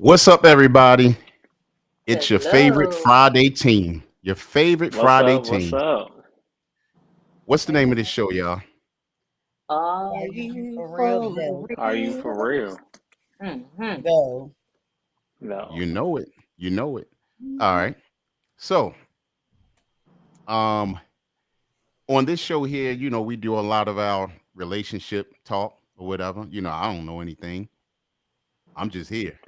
What's up, everybody? It's your favorite Hello. Friday team. Your favorite What's Friday up? What's team. up? What's the name of this show, y'all? Are Are you you for real for today? Are you for real? real? Mm-hmm. Go. No. You know it. You know it. All right. So, um, on this show here, we do a lot of our relationship talk or whatever. I don't know anything. I'm just here.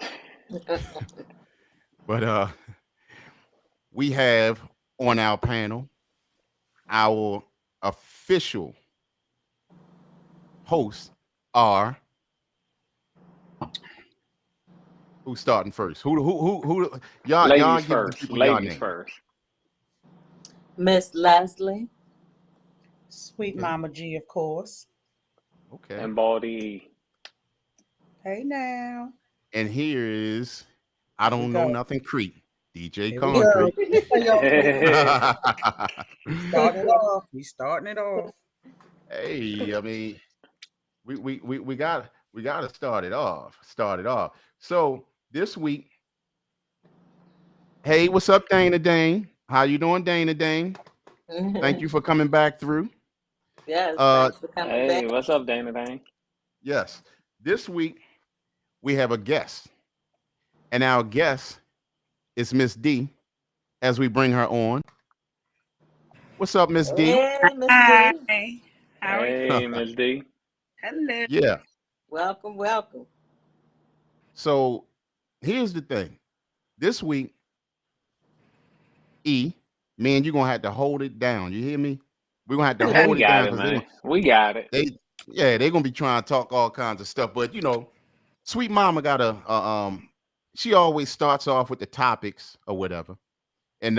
But we have on our panel our official hosts are who's starting first? Who y'all Ladies give the first. people y'all Ladies name. first. Ms.Leslie. Sweet Okay. Momma G, of course. Okay. And Baldy E. Hey now. And here is I We don't know go. nothing Crete. DJ Here we go. Concrete. Hey, y'all. Hey, Starting it off. We starting it off. Hey, I mean, we gotta start it off. Start it off. So this week, hey, what's up, Dana Dane? How you doing, Dana Dane? Thank you for coming back through. Yes, Uh thanks for coming back. what's up, Dana Dane? yes. This week we have a guest, and our guest is Miss D as we bring her on. What's up, Miss D? Hey, Miss Hi. D. How are you? Hey, Miss D. Hello. Yeah. Welcome, welcome. So here's the thing. This week, E, man, you're gonna have to hold it down. You hear me? We're gonna have to We hold it got down it, because man. We got it. they're gonna be trying to talk all kinds of stuff. But Sweet Mama got she always starts off with the topics or whatever. And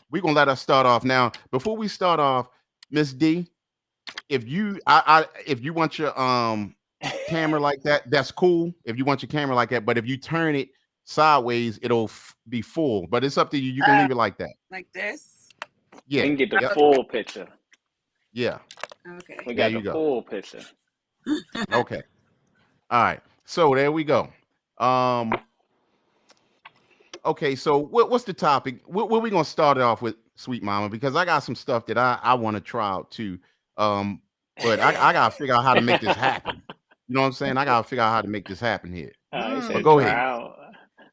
we're gonna let her start off now. Before we start off, Miss D, if you want your camera like that, that's cool. If you want your camera like that, but if you turn it sideways, it'll be full. But it's up to you. You can leave it like that. Like this? We Yeah. can get the Yep. full picture. Yeah. Okay. We There got you the go. full picture. Okay. All right. So there we go. Um. Okay. So what's the topic? What we gonna start it off with, Sweet Mama? Because I got some stuff that I want to try out too. Um. But I gotta figure out how to make this happen. You know what I'm saying? I gotta figure out how to make this happen here. He But said go try ahead. out.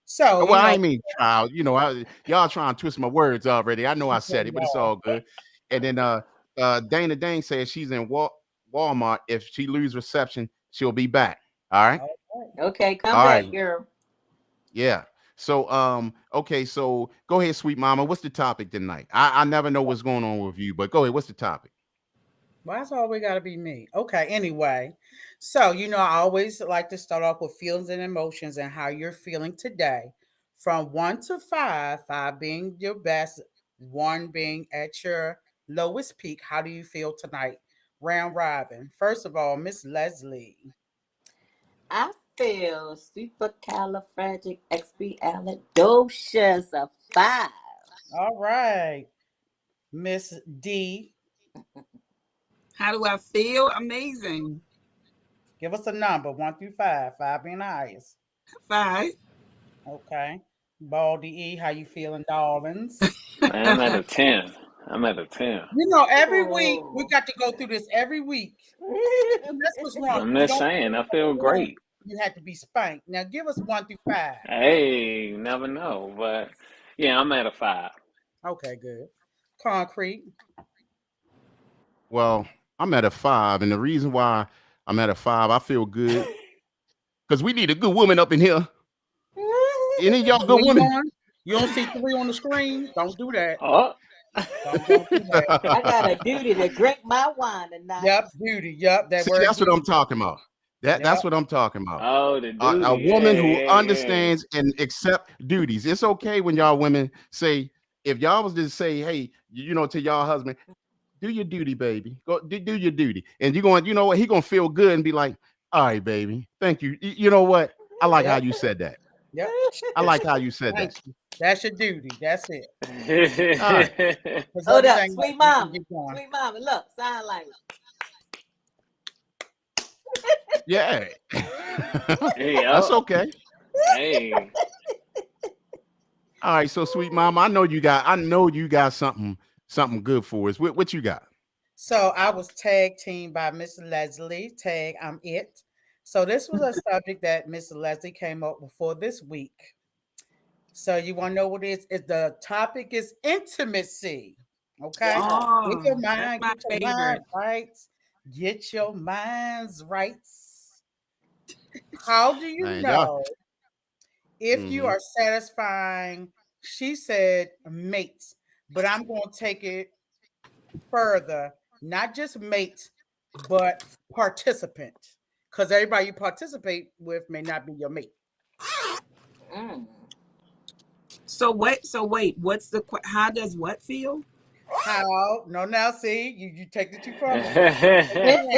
So, Well, I ain't mean child. Y'all trying to twist my words already. I know I said it, but it's y'all. all good. And then Dana Dane says she's in Walmart. If she lose reception, she'll be back. All right. Okay, come All right. back, girl. Yeah. So okay, so go ahead, Sweet Mama. What's the topic tonight? I never know what's going on with you, but go ahead. What's the topic? Why it's always got to be me? Okay, anyway. So, I always like to start off with feelings and emotions and how you're feeling today. From 1 to 5, 5 being your best, 1 being at your lowest peak. How do you feel tonight? Round robin. First of all, Miss Leslie. I feel supercalifragilisticexpialidocious a 5. All right. Miss D. How do I feel? Amazing. Give us a number 1 through 5, 5 being the highest. 5. Okay. Baldy E, how you feeling, darlings? Man, I'm at a 10. I'm at a 10. Every week we Oh. got to go through this every week. That's what's wrong. I'm You just don't saying, I feel great. you had to be spanked. Now give us 1 through 5. Hey, never know. But yeah, I'm at a 5. Okay, good. Concrete. Well, I'm at a 5, and the reason why I'm at a 5, I feel good because we need a good woman up in here. Any of y'all good 3 women? on. You don't see 3 on the screen? Don't do that. Oh. Don't do that. I got a duty to drink my wine tonight. Yep, beauty. Yep, that See, word. that's what I'm talking about. That's Yep. what I'm talking about. Oh, the A duty. woman Yeah, who yeah, yeah. understands and accept duties. It's okay when y'all women say, if y'all was to say, hey, to y'all husband, do your duty, baby. Go do your duty. And you're going, you know what? He gonna feel good and be like, all right, baby. Thank you. You know what? I like how Yep. you said that. Yep. I like how you said Thank that. you. That's your duty. That's it. All right. Because Hold up, everything else sweet we can mama. get going. Sweet mama, look, sign language. Yeah. Yeah. That's okay. Hey. All right, so Sweet Mama, I know you got something good for us. What you got? So I was tag team by Miss Leslie. Tag, I'm it. So this was a subject that Miss Leslie came up with for this week. So you want to know what it is? The topic is intimacy. Okay, Yeah. Oh, that's my get your mind favorite. right. Get your minds right. How do you Man, y'all. know if you Mm-hmm. are satisfying? She said mates, but I'm going to take it further, not just mate, but participant. Because everybody you participate with may not be your mate. Mm. So wait, how does what feel? How? No, now see, you take it too far.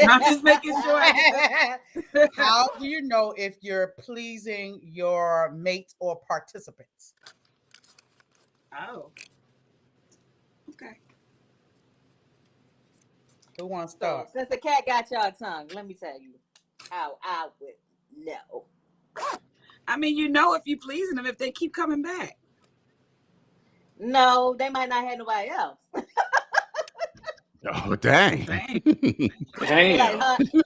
I'm just making sure I get the How do you know if you're pleasing your mate or participants? Oh, okay. Who wants to So start? since the cat got y'all tongue, let me tell you how I would know. I mean, you know if you pleasing them if they keep coming back. No, they might not have nobody else. Oh, dang. Dang. They like,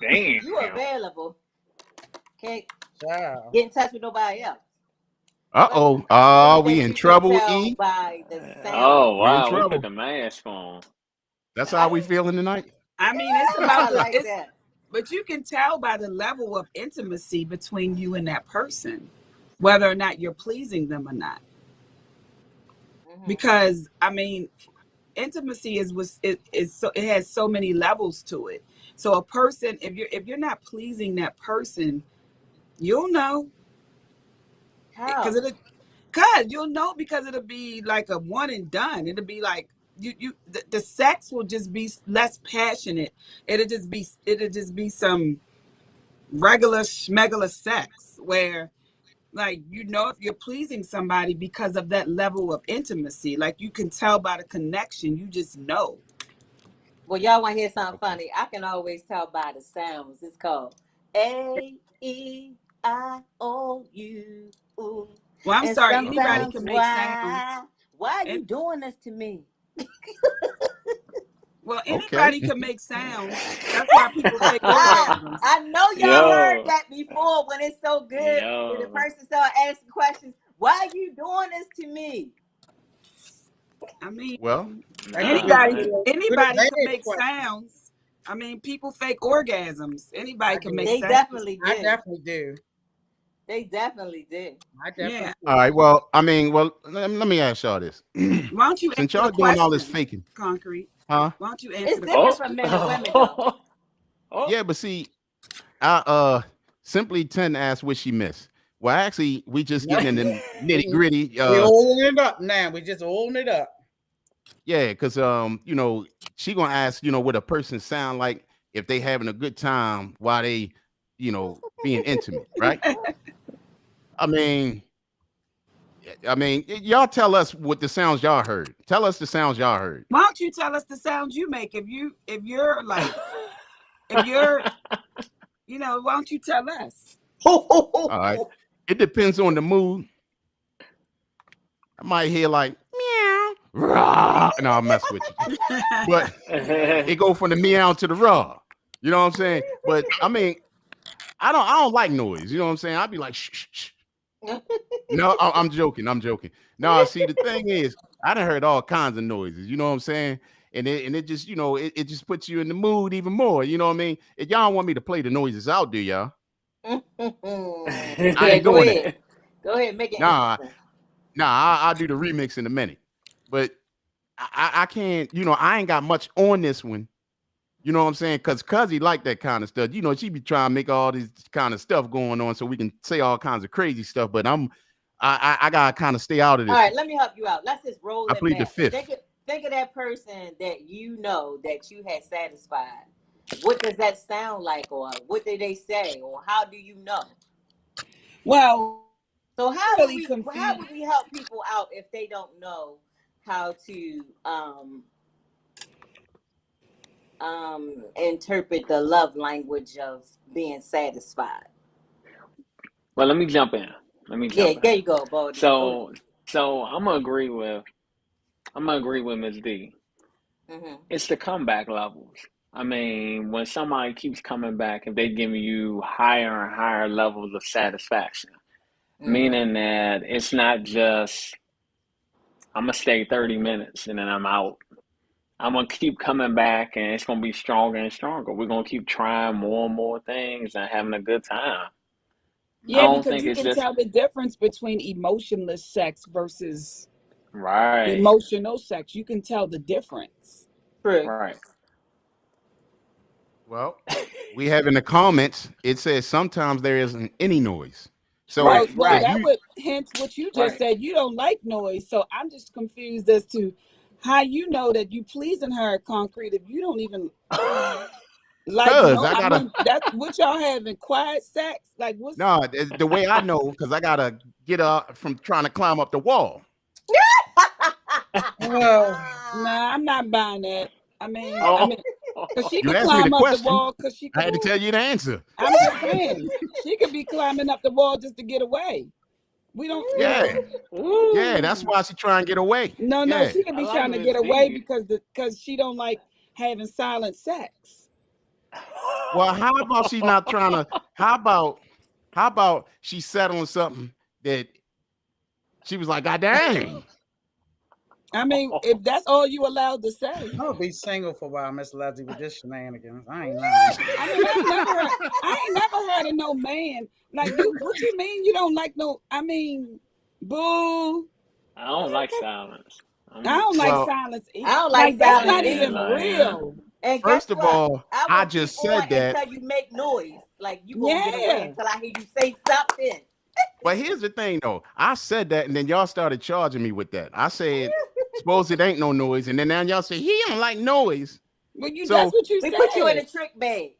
Damn. you Damn. available. Can't Ciao. get in touch with nobody else. But Uh-oh. I Oh, think we that in you can trouble, tell E. by the Oh sound. We in wow, we put trouble. the mask on. That's how I, we feeling tonight. I mean, it's about I the like it's that. but you can tell by the level of intimacy between you and that person, whether or not you're pleasing them or not. Hmm. Because I mean, intimacy is so it has so many levels to it. So a person, if you're not pleasing that person, you'll know because How? you'll know because it'll be like a one and done. It'll be like the sex will just be less passionate. It'll just be some regular schmegular sex where like if you're pleasing somebody because of that level of intimacy. Like you can tell by the connection, you just know. Well, y'all want to hear something Okay. funny? I can always tell by the sounds. It's called AEIOU. Well, I'm And sorry, anybody sometimes can make sounds. why are And you doing this to me? well, Okay. anybody can make sounds. That's why people fake orgasms. I know y'all heard Yo. that before when it's so good. When the Yo. person start asking questions, why are you doing this to me? I mean, Well, That's a anybody Nah. good anybody can advantage make question. sounds. I mean, people fake orgasms. Anybody I can make do. They sounds. definitely I do. definitely do. They definitely do. I Yeah. definitely all do. right. Well, I mean, let me ask y'all this. Why don't you Since answer the y'all doing all this question, faking, Concrete? huh? Why don't you answer It's the different Oh. from question? men and women, though. Oh. Yeah, but see, I simply tend to ask what she missed. Well, actually, we just getting in the nitty gritty. We holding it up now. We just holding it up. Yeah, because she gonna ask, what a person sound like if they having a good time while they, being intimate, right? I mean, y'all tell us what the sounds y'all heard. Tell us the sounds y'all heard. Why don't you tell us the sounds you make if you're like if you're why don't you tell us? All right. It depends on the mood. I might hear like meow, rah, and I'll mess with you. But it go from the meow to the raw. You know what I'm saying? But I mean, I don't like noise. You know what I'm saying? I'd be like, shh, shh, shh. No, I'm joking. I'm joking. No, see, the thing is, I done heard all kinds of noises. You know what I'm saying? And it just, it just puts you in the mood even more. You know what I mean? If y'all don't want me to play the noises out, do y'all? I Yeah, ain't go doing that. ahead. Go ahead, make it Nah, interesting. I'll do the remix in a minute. But I can't, I ain't got much on this one. You know what I'm saying? Because Cuzzy like that kind of stuff. She be trying to make all this kind of stuff going on so we can say all kinds of crazy stuff. But I gotta kind of stay out of All this right, one. let me help you out. Let's just roll I it plead the back. fifth. Think of that person that you know that you had satisfied. What does that sound like, or what did they say, or how do you know? Well, So really confused. how would we help people out if they don't know how to interpret the love language of being satisfied? Well, let me jump in. Let me Yeah, jump there in. you go, Baldy. Go So I'm gonna agree with Ms. D. ahead. It's the comeback levels. I mean, when somebody keeps coming back, if they give you higher and higher levels of satisfaction, meaning that it's not just I'm gonna stay 30 minutes and then I'm out. I'm gonna keep coming back and it's gonna be stronger and stronger. We're gonna keep trying more and more things and having a good time. I Yeah, don't because think you it's can just tell the difference between emotionless sex versus right, emotional sex. You can tell the difference. True. right. Well, we have in the comments, it says sometimes there isn't any noise. So Well, Right, well, if that right, you would hence what you just right. said. You don't like noise, so I'm just confused as to how you know that you pleasing her at concrete if you don't even like cuz no. I I gotta mean, that's what y'all having quiet sex. Like what's no the way I know because I gotta get up from trying to climb up the wall. Well, Nah, I'm not buying that. I Oh, mean, cause she You could asked me the climb up the question, wall. Cause she I could. had to tell you the answer. I'm just saying, she could be climbing up the wall just to get away. We don't, you Yeah, know. yeah, that's ooh, why she try and get away. No, Yeah. she could I be like trying to Miss get away D. because she don't like having silent sex. Well, how about she not trying to? How about she settling something that she was like, God dang. I mean, if that's all you allowed to say. I'll be single for a while, Miss Leslie, with this shenanigans. I ain't lying. I mean, I ain't never heard of no man like you. What you mean you don't like no? I mean, boo. I don't like silence. I don't like Well, silence. I don't like Like that's silence not Yeah, even either. like real. And guess first of what? all, I I will keep just on said that. until you make noise. Like you gonna get away Yeah. until I hear you say something. But here's the thing, though. I said that, and then y'all started charging me with that. I said, suppose it ain't no noise, and then now y'all say he don't like noise. Well, that's So, what you We put you in said. a trick bag.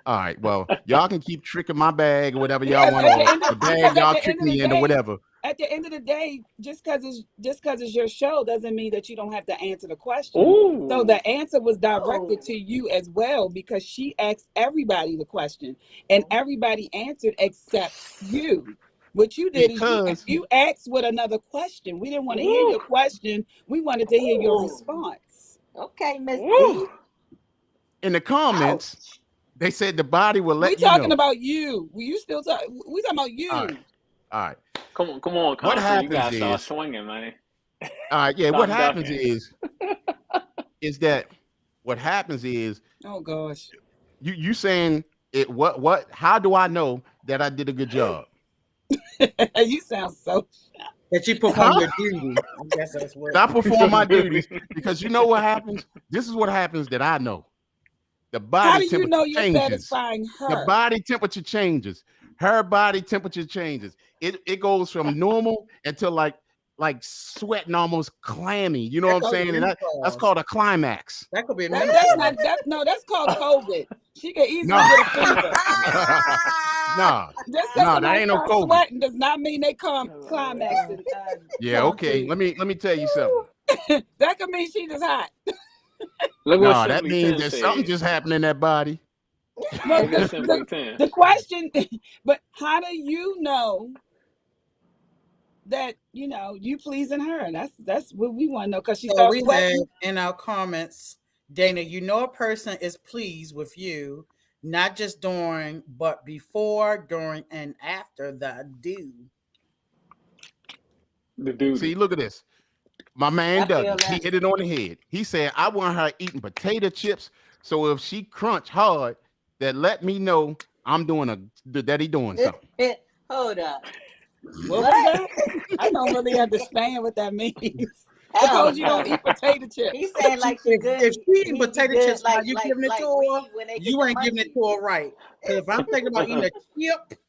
all right, well, y'all can keep tricking my bag or whatever y'all Because want, at the or end of the bag because at y'all the trick end of the me in, or day, whatever. just because it's your show doesn't mean that you don't have to answer the question. So ooh, the answer was directed Oh. to you as well because she asked everybody the question and everybody answered except you. What you did is you Because you asked with another question. We didn't want to hear ooh, your question. We wanted to hear your Ooh. response. Okay, Miss ooh. D. in the comments, Ouch. they said the body will We let you talking know. about you. You still talk? We talking about All right, you. all right. Come on, What concrete. You happens gotta start is, swinging, man. all right, yeah, what Stop happens ducking. is that what happens is Oh gosh. you saying it what how do I know that I did a good job? You sound so. That you perform Huh? your duty. I guess that's what. I perform my duties because you know what happens? This is what happens that I know. The How body do you temperature know you're changes. satisfying The her? body temperature changes. Her body temperature changes. It goes from normal until like sweating almost clammy. You know what That I'm could be saying? And that's menopause. called a climax. That could be That's menopause. not that. No, that's called COVID. She could easily No, get a fever. no, Just because no, that somebody ain't no starts COVID. sweating does not mean they come climaxing. Yeah, okay. Concrete. Let me tell you something. That could mean she just hot. Look what No, that Simply means 10 that something said. just happened in that body. Well, Look what the the, Simply 10. the question, but how do you know that you pleasing her? That's what we want to know because she So starts we have sweating. in our comments, Dana, you know a person is pleased with you, not just during, but before, during, and after the do. The See, duty. look at this. My man I feel Dougie, he that. hit it on the head. He said, I want her eating potato chips. So if she crunch hard, that let me know I'm doing that he doing something. Hold up. What was What? that? I don't really understand what that means. Suppose Hell you don't no. eat potato He's chips. saying like she good. If she eating He potato good chips while like you like giving it to like her, weed when they get you the ain't giving it munchies. to her right. Because if I'm thinking about eating a chip,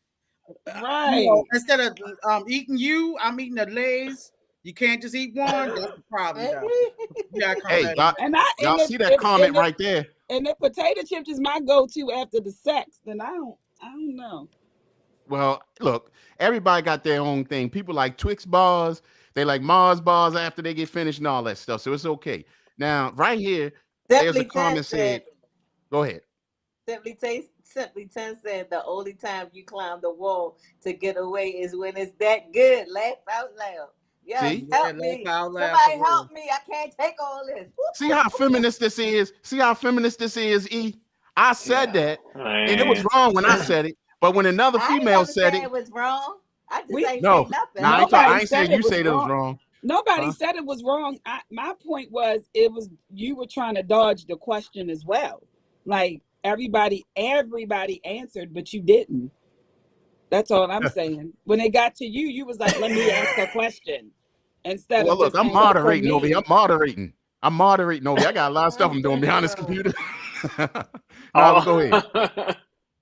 Right. instead of eating you, I'm eating the Lay's. You can't just eat one. That's the problem, though. You gotta come Hey, better than y'all, And that. y'all see that comment if right there? and if potato chips is my go-to after the sex, then I don't know. Well, look, everybody got their own thing. People like Twix bars, they like Mars bars after they get finished and all that stuff. So it's okay. Now, right here, there's a Simply Ten comment said. said, go ahead. Simply Simply 10 said the only time you climb the wall to get away is when it's that good. Laugh out loud. Yes, See, Yeah, help laugh me. out loud for Somebody real. help me. I can't take all this. see how feminist this is. See how feminist this is. E. I said Yeah, that, and it was man. wrong when I said it. But when another I ain't female never said said it, it was wrong. I just We ain't say no, nothing. no, Hello. I nobody ain't said saying it you was said it was wrong. wrong. Nobody Huh? said it was wrong. My point was it was you were trying to dodge the question as well. Like everybody answered, but you didn't. That's all I'm saying. When it got to you, you was like, "Let me ask a question," instead Well, of look, just I'm saying, "Well, for moderating over here. me." I'm moderating over here. I got a lot of stuff I'm doing behind this Mm-mm. computer. No, but go ahead. Oh,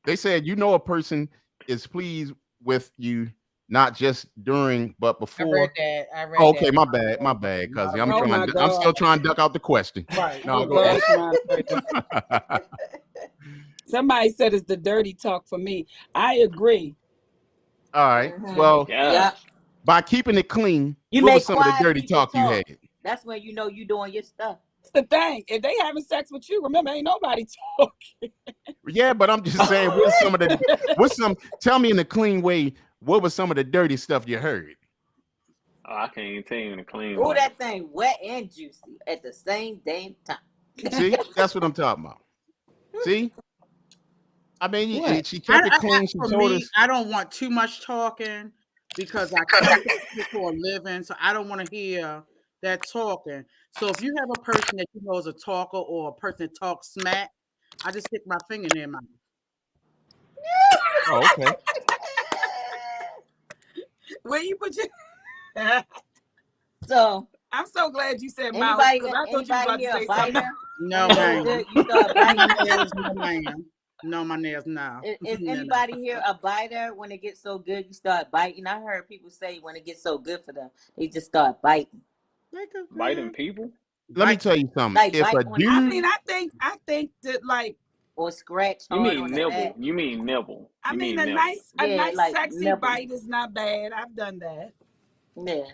They said you know a person is pleased with you not just during but I read before. that. I Oh, read okay, that. my bad, cuz I'm Oh trying. my I'm still God! trying to duck out the question. Right. No, You're go ahead. going around crazy. Somebody said it's the dirty talk for me. I agree. All right. Mm-hmm. Well, yeah. Yeah. by keeping it clean, You what was make some of the quiet dirty people talk you had? talk. That's when you know you doing your stuff. That's the thing. If they having sex with you, remember, ain't nobody talking. Yeah, but I'm just saying, what's some? Tell me in a clean way. What was some of the dirty stuff you heard? Oh, I can't even tell you in a clean Oh, way. that thing wet and juicy at the same damn time. See, that's what I'm talking about. See, I mean, What? she kept it I clean. She for told me, us. I don't want too much talking because I counsel people for a living, so I don't want to hear that talking. So if you have a person that you know is a talker or a person that talks smack, I just stick my finger in their mouth. Oh, okay. Where you put your So, I'm so glad you said mouth anybody because I thought you was anybody about to here a say something biter? When No, it get ma'am. good, you start No, my biting. nails, no, ma'am. No, my nails, no. Is No, no. anybody here a biter? When it gets so good, you start biting. I heard people say when it gets so good for them, they just start biting, Like a Biting people? Let me bite. tell you something. like If bite a on the I dude, mean, teeth I think that like or scratch You hard on mean the back. nibble? You mean nibble? I You mean mean nibble? a Yeah, nice like sexy nibble. bite is not bad. I've done that. Yeah.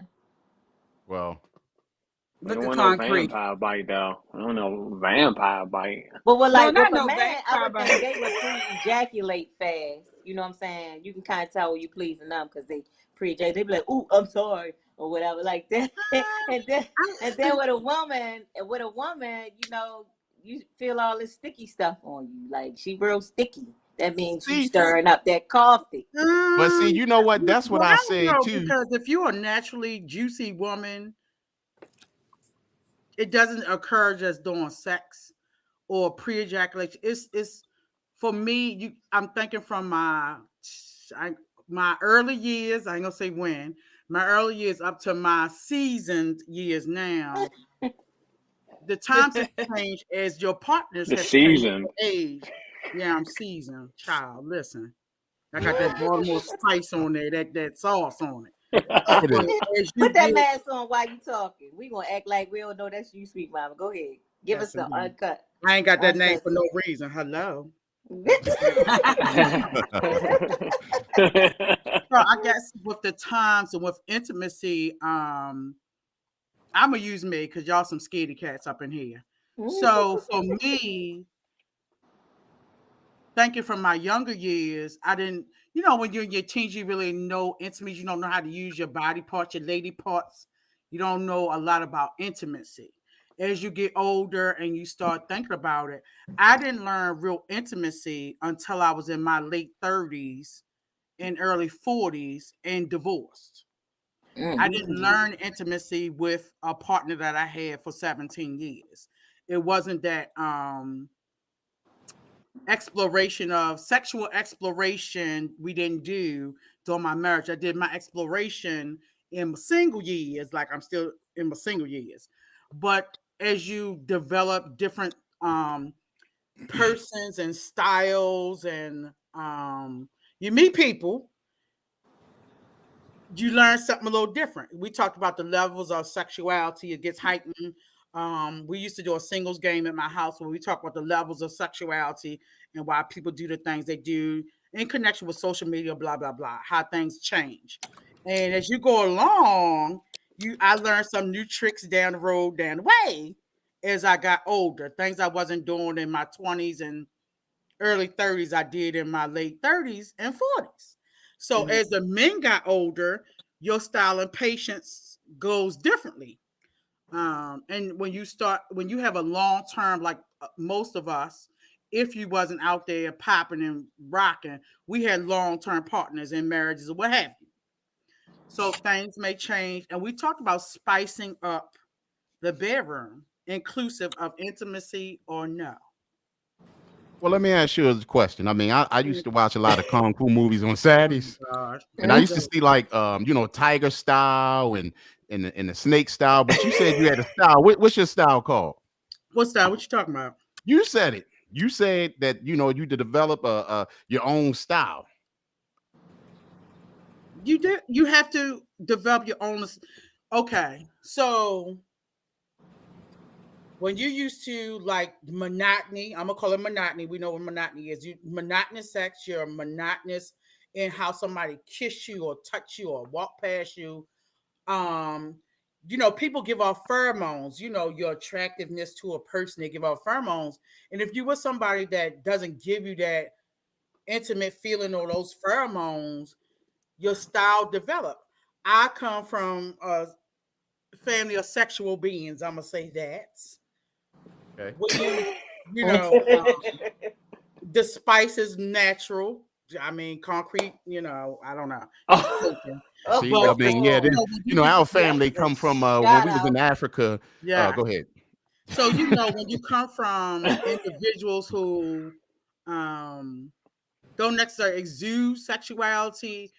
well, We Look don't at want no concrete. vampire bite though. I don't know vampire bite. But with No, like with not a no man, I vampire would think bite. they would pre-ejaculate fast. You know what I'm saying? You can kind of tell when you pleasing them because they pre-ejaculate. They be like, "Ooh, I'm sorry," or whatever like that. and then and I, then with a woman, you know, you feel all this sticky stuff on you. Like she real sticky. That means you see, stirring up that coffee. but see, you know what? That's what well, I I don't said know too. because if you're a naturally juicy woman, it doesn't occur just during sex or pre-ejaculation. It's for me. I'm thinking from I, my early years. I ain't gonna say when. My early years up to my seasoned years now. The times have changed as your partners The have changed season. your age. Yeah, I'm seasoned, child. Listen, I got that Baltimore spice on there, that sauce on it. What is But it? as you Put that get, mask on while you talking. We gonna act like we don't know that's you, sweet mama. Go ahead. Give us listen, the man, uncut, I ain't got that name for uncensored. no reason. Hello. So I guess with the times and with intimacy, I'm gonna use me because y'all some scaredy cats up in here. So for me, thinking from my younger years, I didn't, when you're in your teens, you really know intimacy. You don't know how to use your body parts, your lady parts. You don't know a lot about intimacy. As you get older and you start thinking about it, I didn't learn real intimacy until I was in my late 30s and early 40s and divorced. I didn't Mm-hmm. learn intimacy with a partner that I had for 17 years. It wasn't that exploration of sexual exploration we didn't do during my marriage. I did my exploration in my single years, like I'm still in my single years. But as you develop different persons and styles and you meet people, you learn something a little different. We talked about the levels of sexuality, it gets heightened. We used to do a singles game at my house where we talk about the levels of sexuality and why people do the things they do in connection with social media, blah, blah, blah, how things change. And as you go along, I learned some new tricks down the road, down the way as I got older, things I wasn't doing in my 20s and early 30s I did in my late 30s and 40s. So Mhm. as the men got older, your style and patience goes differently. And when you have a long term, like most of us, if you wasn't out there popping and rocking, we had long term partners in marriages or what have you. So things may change. And we talked about spicing up the bedroom, inclusive of intimacy or no. Well, let me ask you a question. I mean, I used to watch a lot of kung fu movies on Oh Saturdays, my gosh. and I Here we used to go. see like tiger style and the snake style. But you said you had a style. What's your style called? What's that? What you talking about? You said it. You said that you to develop a your own style. You did. You have to develop your own. Okay, so when you used to like monotony, I'm gonna call it monotony. We know what monotony is. You monotonous sex. You're monotonous in how somebody kiss you or touch you or walk past you. Um, people give off pheromones. Your attractiveness to a person, they give off pheromones. And if you were somebody that doesn't give you that intimate feeling or those pheromones, your style develop. I come from a family of sexual beings. I'm gonna say that. Okay. When you know, the spice is natural. I mean, concrete. I don't know. He's faking, Of See, I but mean, yeah, this, when our yeah, family come from when shout we was in out. Africa. yeah. Go ahead. So when you come from individuals who um don't necessarily exude sexuality,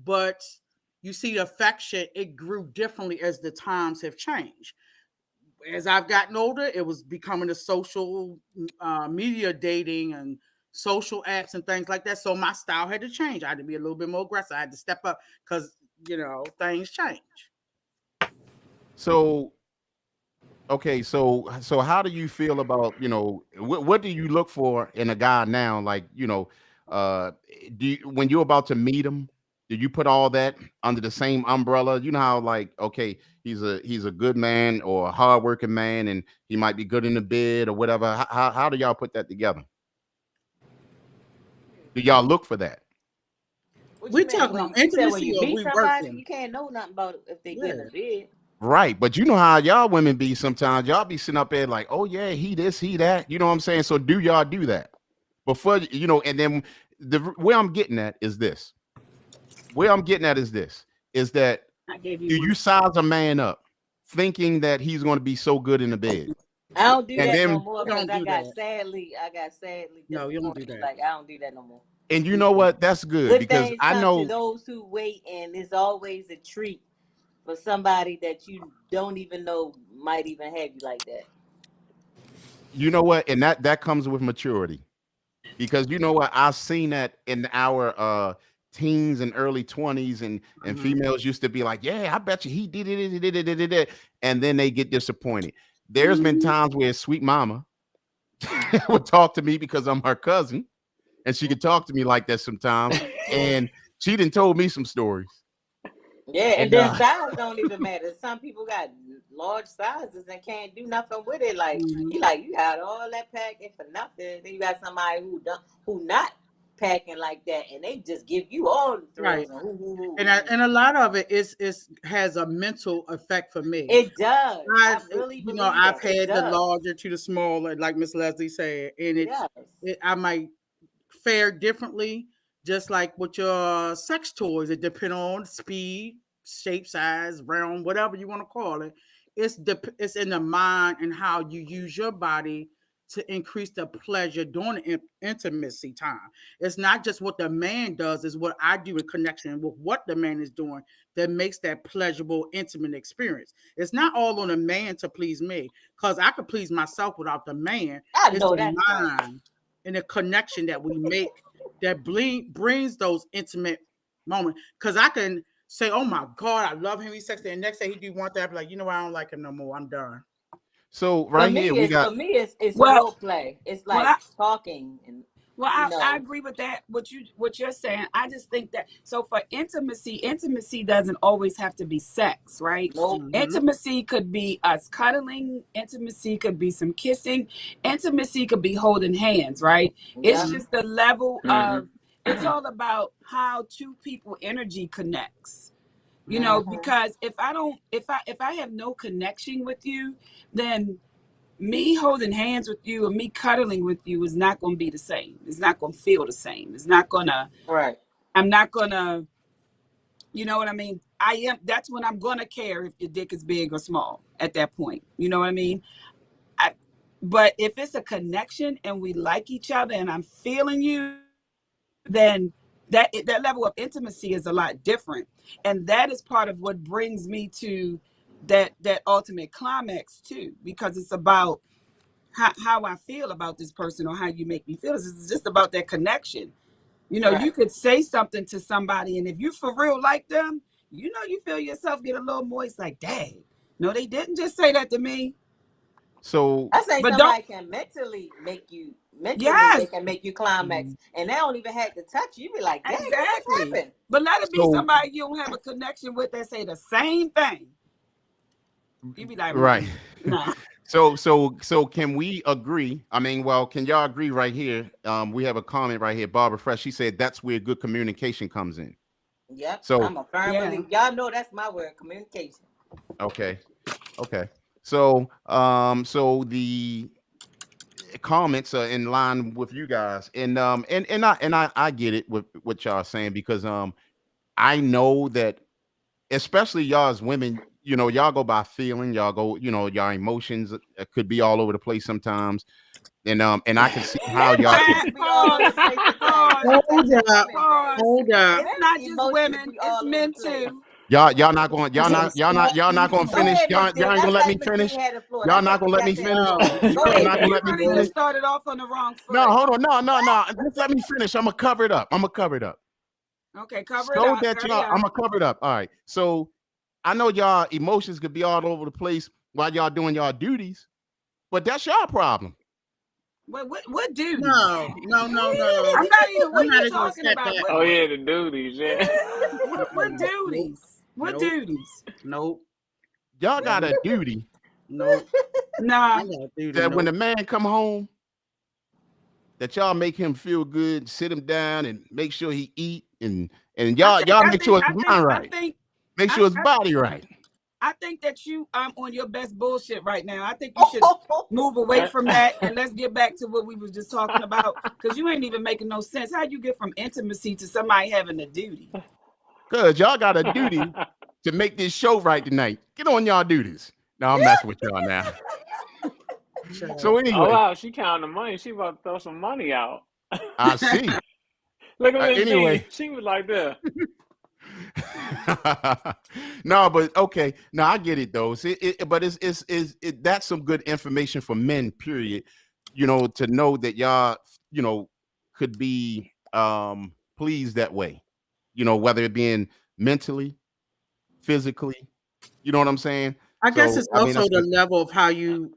but you see affection, it grew differently as the times have changed. As I've gotten older, it was becoming a social media dating and social apps and things like that. So my style had to change. I had to be a little bit more aggressive. I had to step up because things change. So okay, so how do you feel about what do you look for in a guy now? Like uh, when you're about to meet him, do you put all that under the same umbrella? You know how like okay, he's a good man or a hardworking man, and he might be good in the bed or whatever. How do y'all put that together? Do y'all look for that? What We you mean? talking When about you said when intimacy you or meet we somebody, working? you can't know nothing about if they get in Yeah. the bed. Right, but you know how y'all women be sometimes. Y'all be sitting up there like, oh yeah, he this, he that. You know what I'm saying? So do y'all do that before And then where I'm getting at is this. Where I'm getting at is this: is that I gave you do one. you size a man up thinking that he's going to be so good in the bed, I don't do and that no then more We because don't do that. I got sadly No, you don't do disappointed. that. Like I don't do that no more. and you know what? That's good Good because things I come to know those who wait, and it's always a treat for somebody that you don't even know might even have you like that. you know what, and that comes with maturity. Because you know what, I've seen that in our teens and early 20s, and Mhm. females used to be like, yeah, I bet you he did it, and then they get disappointed. There's been Mhm. times where Sweet Mama would talk to me because I'm her cousin, and she could talk to me like that sometimes, and she done told me some stories. Yeah, and And then size don't even matter. Some people got large sizes and can't do nothing with it. Like Mhm. you got all that packing for nothing. Then you got somebody who not packing like that, and they just give you all the Right. thrills. And And a lot of it is has a mental effect for me. It does. I I really believe I've that it had the does. larger to the smaller, like Miss Leslie said, and Yes. I might fare differently, just like with your sex toys. It depends on speed, shape, size, round, whatever you want to call it. It's in the mind and how you use your body to increase the pleasure during the intimacy time. It's not just what the man does, it's what I do in connection with what the man is doing that makes that pleasurable, intimate experience. It's not all on the man to please me, because I could please myself without the man. I It's know the that's right. mind and the connection that we make that brings those intimate moments. Because I can say, "Oh my God, I love him. He's sexy," and next day he do one thing, I be like, "You know what? I don't like him no more. I'm done." so right here we got For me it's Well, foreplay. It's well, like talking and Well, You I know, agree with that. What you're saying. I just think that so for intimacy doesn't always have to be sex, right? nope. Mm-hmm. Intimacy could be us cuddling. Intimacy could be some kissing. Intimacy could be holding hands, right? It's Yep. just the level Mm-hmm. of. It's all about how two people energy connects. Mm-hmm. Because if I have no connection with you, then me holding hands with you or me cuddling with you is not going to be the same. It's not going to feel the same. It's not going to, Right. I'm not going to, you know what I mean? That's when I'm going to care if your dick is big or small at that point. You know what I mean? But if it's a connection and we like each other and I'm feeling you, then that level of intimacy is a lot different. And that is part of what brings me to that ultimate climax too, because it's about how I feel about this person or how you make me feel. It's just about that connection. Right. You could say something to somebody, and if you for real like them, you feel yourself get a little moist, like, dang, no, they didn't just say that to me. So I say But don't, somebody can mentally they yes, can make you climax, and they don't even have to touch you. You be like, dang, what just exactly. happened? But let it be so somebody you don't have a connection with that say the same thing. You be like, right. nah. So can we agree? I mean, well, can y'all agree right here? We have a comment right here. Barbara Fresh, she said that's where good communication comes in. Yep, So I'm a firm Yeah. believer. Y'all know that's my word, communication. okay. Okay. So the comments are in line with you guys. And I get it with what y'all are saying, because I know that especially y'all as women, y'all go by feeling, y'all go, y'all emotions could be all over the place sometimes. And I can see how y'all could. Emotions be all over Pause. the place sometimes. Pause. That's not Hold just up. women, Pause. baby. Hold up. It's not just Emotions women, be it's all over the men place. too. Y'all not going, y'all not going to Go finish. ahead, Miss Y'all D. ain't gonna Let's let me let Miss D finish. have the floor. Y'all That's not what gonna we let me got to finish. enjoy. No, Go Y'all ahead, not gonna Miss You let me really D. finish. just started off on the wrong No, foot. hold on. No. Just let me finish. I'm gonna cover it up. Okay, cover it So up. that Hurry y'all, I'm up. gonna cover it up. All right. So I know y'all emotions could be all over the place while y'all doing y'all duties, but that's y'all problem. What duties? No. I'm not even. I'm What are not you even gonna talking accept about? that. Oh yeah, the duties, yeah. What Nope. duties? What Nope. duties? Nope. Y'all got Nope. a duty Nope. I Nah. gotta do the that when the nope. man come home, that y'all make him feel good, sit him down, and make sure he eat, and I y'all think. I make think. sure I his think. mind I right, think. make I, sure his I, body right. I think that you on your best bullshit right now. I think you should move away from that and let's get back to what we was just talking about, because you ain't even making no sense. How you get from intimacy to somebody having a duty? Cause y'all got a duty to make this show right tonight. Get on y'all duties. Now I'm messing with y'all now. So Child. Oh anyway, wow, she counting the money. She about to throw some money out. I see. Look at Miss D. Anyway, She was like this. no, but okay. No, I get it though. But that's some good information for men. Period. To know that y'all, could be pleased that way. Whether it being mentally, physically. You know what I'm saying? I guess So it's I mean, also that's the good. level of how you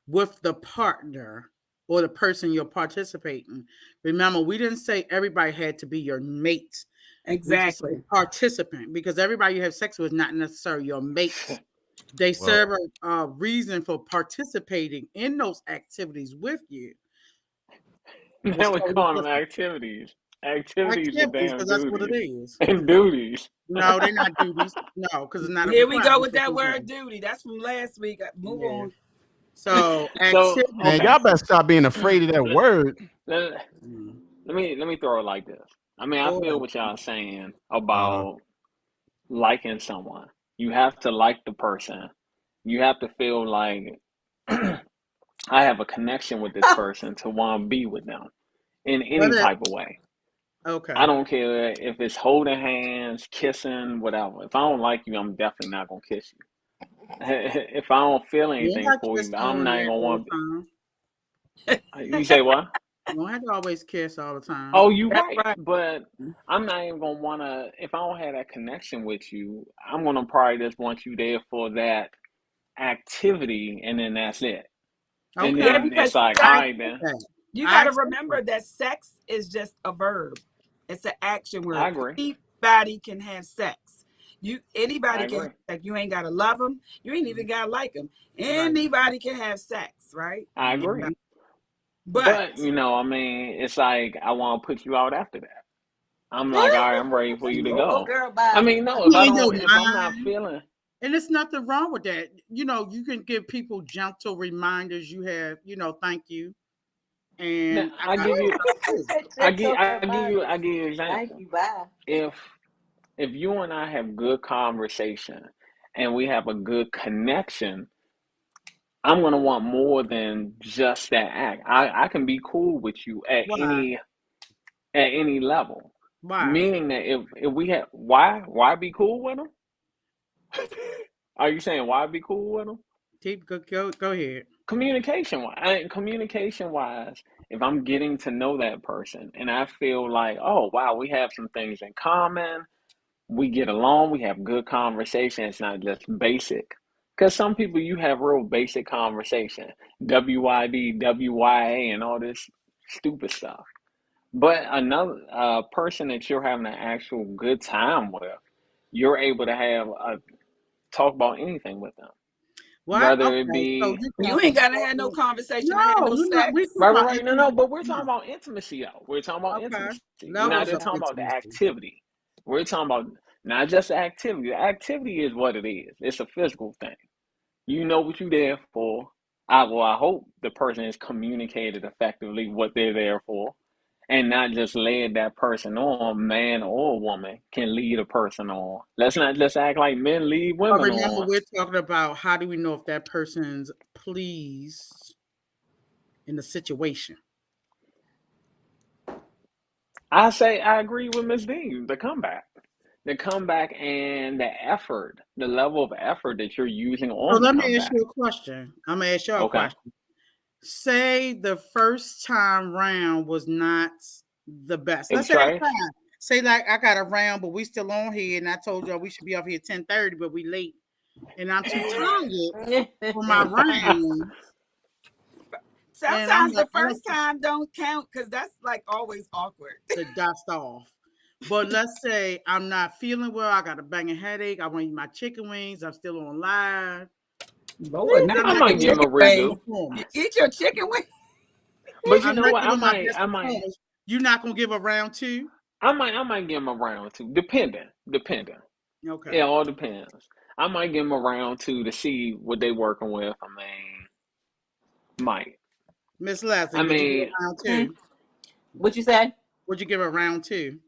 with the partner or the person you're participating. Remember, we didn't say everybody had to be your mate. We just said Exactly. participant, because everybody you have sex with is not necessarily your mate. They Well, serve a reason for participating in those activities with you. It's Now we totally call them different. activities. Activities are Activities, damn because that's what it duties. is. And duties. No, they're not duties. No, because it's not a Here we go requirement with to that do word them. duty. That's from last week. Move Yeah. on. So So man, activities. okay. y'all better stop being afraid of that word. Let, Mm, let me throw it like this. I mean, I go feel ahead. what y'all saying Uh, about liking someone. You have to like the person. You have to feel like I have a connection with this person to want to be with them in But any type of way. I okay. don't care if it's holding hands, kissing, whatever. If I don't like you, I'm definitely not gonna kiss you. If I don't feel You don't anything have to for kiss you, no I'm one not there even gonna all want. the time. You say what? You don't have to always kiss all the time. Oh, you That's right. right. But I'm not even gonna wanna. If I don't have that connection with you, I'm gonna probably just want you there for that activity, and then that's it. And Okay. Yeah, then because it's like, all I right, get then. that. You got I to accept remember that. that sex is just a verb. It's an action I word. agree. Anybody can have sex. I Anybody can have agree. sex. You ain't gotta love them. You ain't even gotta like them. Right. Anybody can have sex, right? I agree. Mhm. But But I mean, it's like I want to put you out after that. I'm like, all right, I'm ready for you to no, Oh, go. girl, I bye. mean, no, In your if I'm not mind, feeling, and it's nothing wrong with that. You can give people gentle reminders. You have, thank you, now, and I I give you, do. Gentle I reminders. give you an Thank example. you, bye. If you and I have good conversation and we have a good connection, I'm gonna want more than just that act. I can be cool with you Why? at any level. Why? Meaning that if we have why be cool with them? Are you saying why be cool with them? Keep go ahead. Communication wise, if I'm getting to know that person and I feel like, oh wow, we have some things in common, we get along, we have good conversation, it's not just basic. Because some people you have real basic conversation, WYD, WYA, and all this stupid stuff. But another person that you're having an actual good time with, you're able to have a talk about anything with them, What? whether it Okay, so be you're you talking ain't gotta about have no conversation to have no, no you're not. We sex. talking about right. No, intimacy. but we're talking No. about intimacy though. We're talking about Okay, intimacy. We're not levels just of talking about the intimacy. activity. We're talking about not just the activity. The activity is what it is. It's a physical thing. You know what you're there for. I hope the person has communicated effectively what they're there for, and not just led that person on. Man or woman can lead a person on. Let's not just act like men lead But women remember, on. we're talking about how do we know if that person's pleased in the situation. I say I agree with Miss Dean. The comeback and the effort, the level of effort that you're using So on the let me ask comeback. you a question. I'm gonna ask y'all a Okay. question. Say the first time round was not the best. It Let's was say that trash. time. Say like I got a round, but we still on here, and I told y'all we should be off here 10:30, but we late, and I'm too tired for my round, and I'm Sometimes like, the I don't first time don't count because that's like always awkward. the dust off. But let's say I'm not feeling well. I got a banging headache. I want to eat my chicken wings. I'm still on live. Lord, not I'm I not might giving give you him a chicken my best wings. redo. You performance. eat your chicken wings. But you I'm know not what? giving my best I might performance. You're not gonna give a round two? I might give him a round two. Depending. Okay. It all depends. I might give him a round two to see what they working with. I mean, might. Miss Leslie, I would you give mean, a round Hmm. two? What you say? Would you give a round two?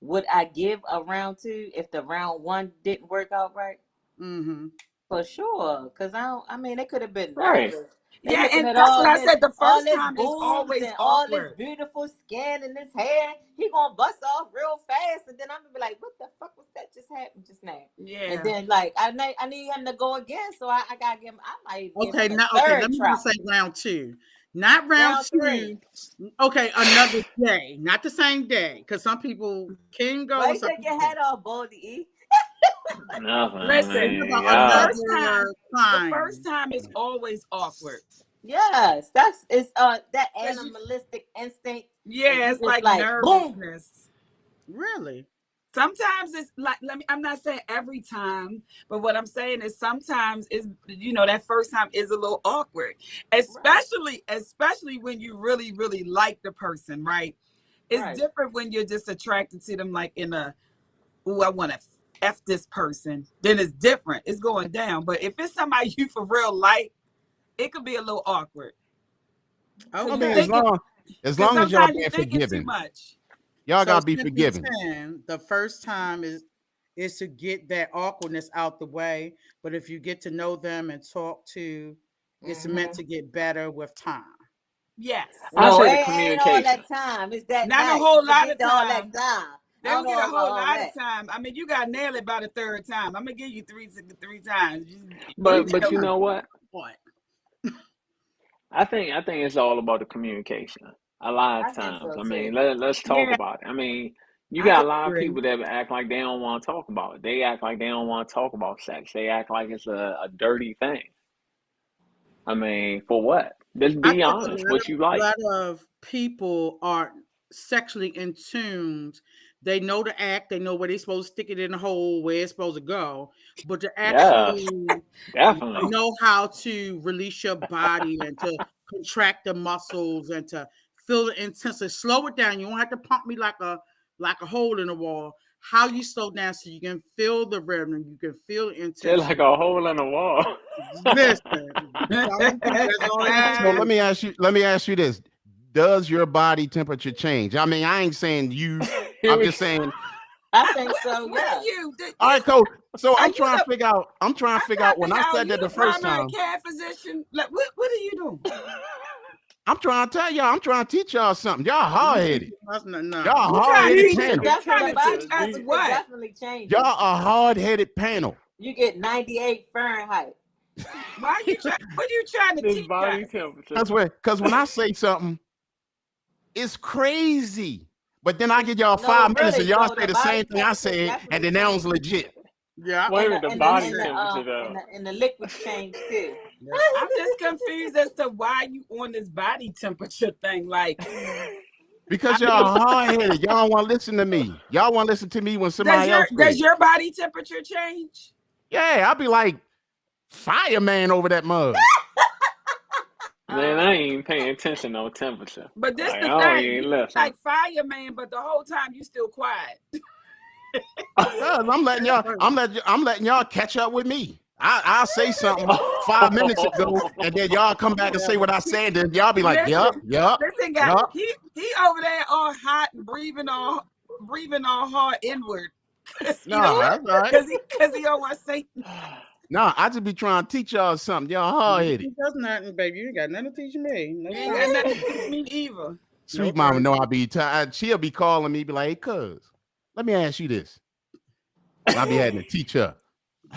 Would I give a round two if the round one didn't work out right? Mm-hmm. For sure, cause I mean, they could have been right. nervous. They Yeah, looking and at that's what I said. The all first this time is boobs always and all this awkward. beautiful skin and this hair. He gonna bust off real fast, and then I'm gonna be like, "What the fuck was that just happened just now?" And Yeah. then like I need him to go again, so I gotta give him. I might give Okay, him a now okay, let third me try, just say round two. Not round round three. two. Okay, another day, not the same day. Because some people can go Why and you some take people your can't. head off, Baldy E? Nothing, Listen, Think man. about the Yeah. first time, another the first time. time is always awkward. Yes, that's it's that Cause you, animalistic instinct, and yeah, you it's just like like boom. nervousness. Really? Sometimes it's like I'm not saying every time, but what I'm saying is sometimes is that first time is a little awkward. Right, Especially when you really like the person, right? It's right. different when you're just attracted to them like in a ooh, I want to F this person. Then it's different. It's going down. But if it's somebody you for real like, it could be a little awkward. Cause I you mean, Okay. thinking as because long as y'all sometimes you're being thinking too forgiving, much. y'all So gotta be simply forgiving. saying the first time is to get that awkwardness out the way. But if you get to know them and talk to, it's meant Hmm. to get better with time. Yes. I No, say it the ain't all communication. that time. It's that Not a night. whole You lot forget of all that time. time. They I don't don't get a know about whole all lot of that. time. I mean, you got to nail it by the third time. I'm gonna give you three times. You But tell you me. know what? What? I think it's all about the communication. A lot I of think times. so I mean, too. let's talk Yeah, about it. I mean, you I got a lot of agree. people that act like they don't want to talk about it. They act like they don't want to talk about sex. They act like it's a dirty thing. I mean, for what? Just I be think honest. What you like? a lot of people are sexually in tuned. They know the act. They know where they're supposed to stick it in the hole, where it's supposed to go. But to Yes, actually definitely. know how to release your body and to contract the muscles and to feel the intensity, slow it down. You don't have to pump me like a hole in the wall. How you slow down so you can feel the rhythm, you can feel the Just intensity. like a hole in the wall. Listen, some people, that's all they So do. let me ask you this. Does your body temperature change? I mean, I ain't saying you, Here I'm we just saying, I think so. What Yeah. are you? all right, cool. So Are I'm you trying to the? figure out, I'm trying to when figure I out. Are said you that the the first primary time, care physician? Like, what are you doing? I'm trying to tell y'all, I'm trying to teach y'all something. Y'all hard headed. No. Y'all You hard trying to headed teach? Deep, panel. You trying The to teach body us temperature what? definitely changes. Y'all a hard headed panel. You get 98 Fahrenheit. Why you trying? What are you trying to this teach body us? temperature. Because when I say something, it's crazy. But then I give y'all No, 5 minutes and really. y'all No, say the the body same thing I temperature said, and definitely then that was changes. legit. Yeah. Wait a minute, the body temperature though. And the liquids change too. Yeah. I'm just confused as to why you on this body temperature thing. Like, Because I mean, y'all hard headed. Y'all don't want to listen to me. Y'all want to listen to me when somebody else does says. your body temperature change? Yeah, I'll be like fireman over that mug. Man, I ain't even paying attention on temperature. But this Like, the I don't thing. even You listen. like fireman, but the whole time you still quiet. Cause I'm letting y'all catch up with me. I'll say something 5 minutes ago, and then y'all come back and say what I said, and y'all be like, yup, yup, Listen, guy, yup. he over there all hot and breathing all hard inward. Cause he Nah, don't, that's all right. cause he don't want to say. Nah, I just be trying to teach y'all something. Y'all hard headed. That's nothing, baby. You ain't got nothing to teach me. No, You ain't got nothing to teach me either. Sweet mama know I be tired. She'll be calling me, be like, hey, cuz, let me ask you this. And I be having to teach her.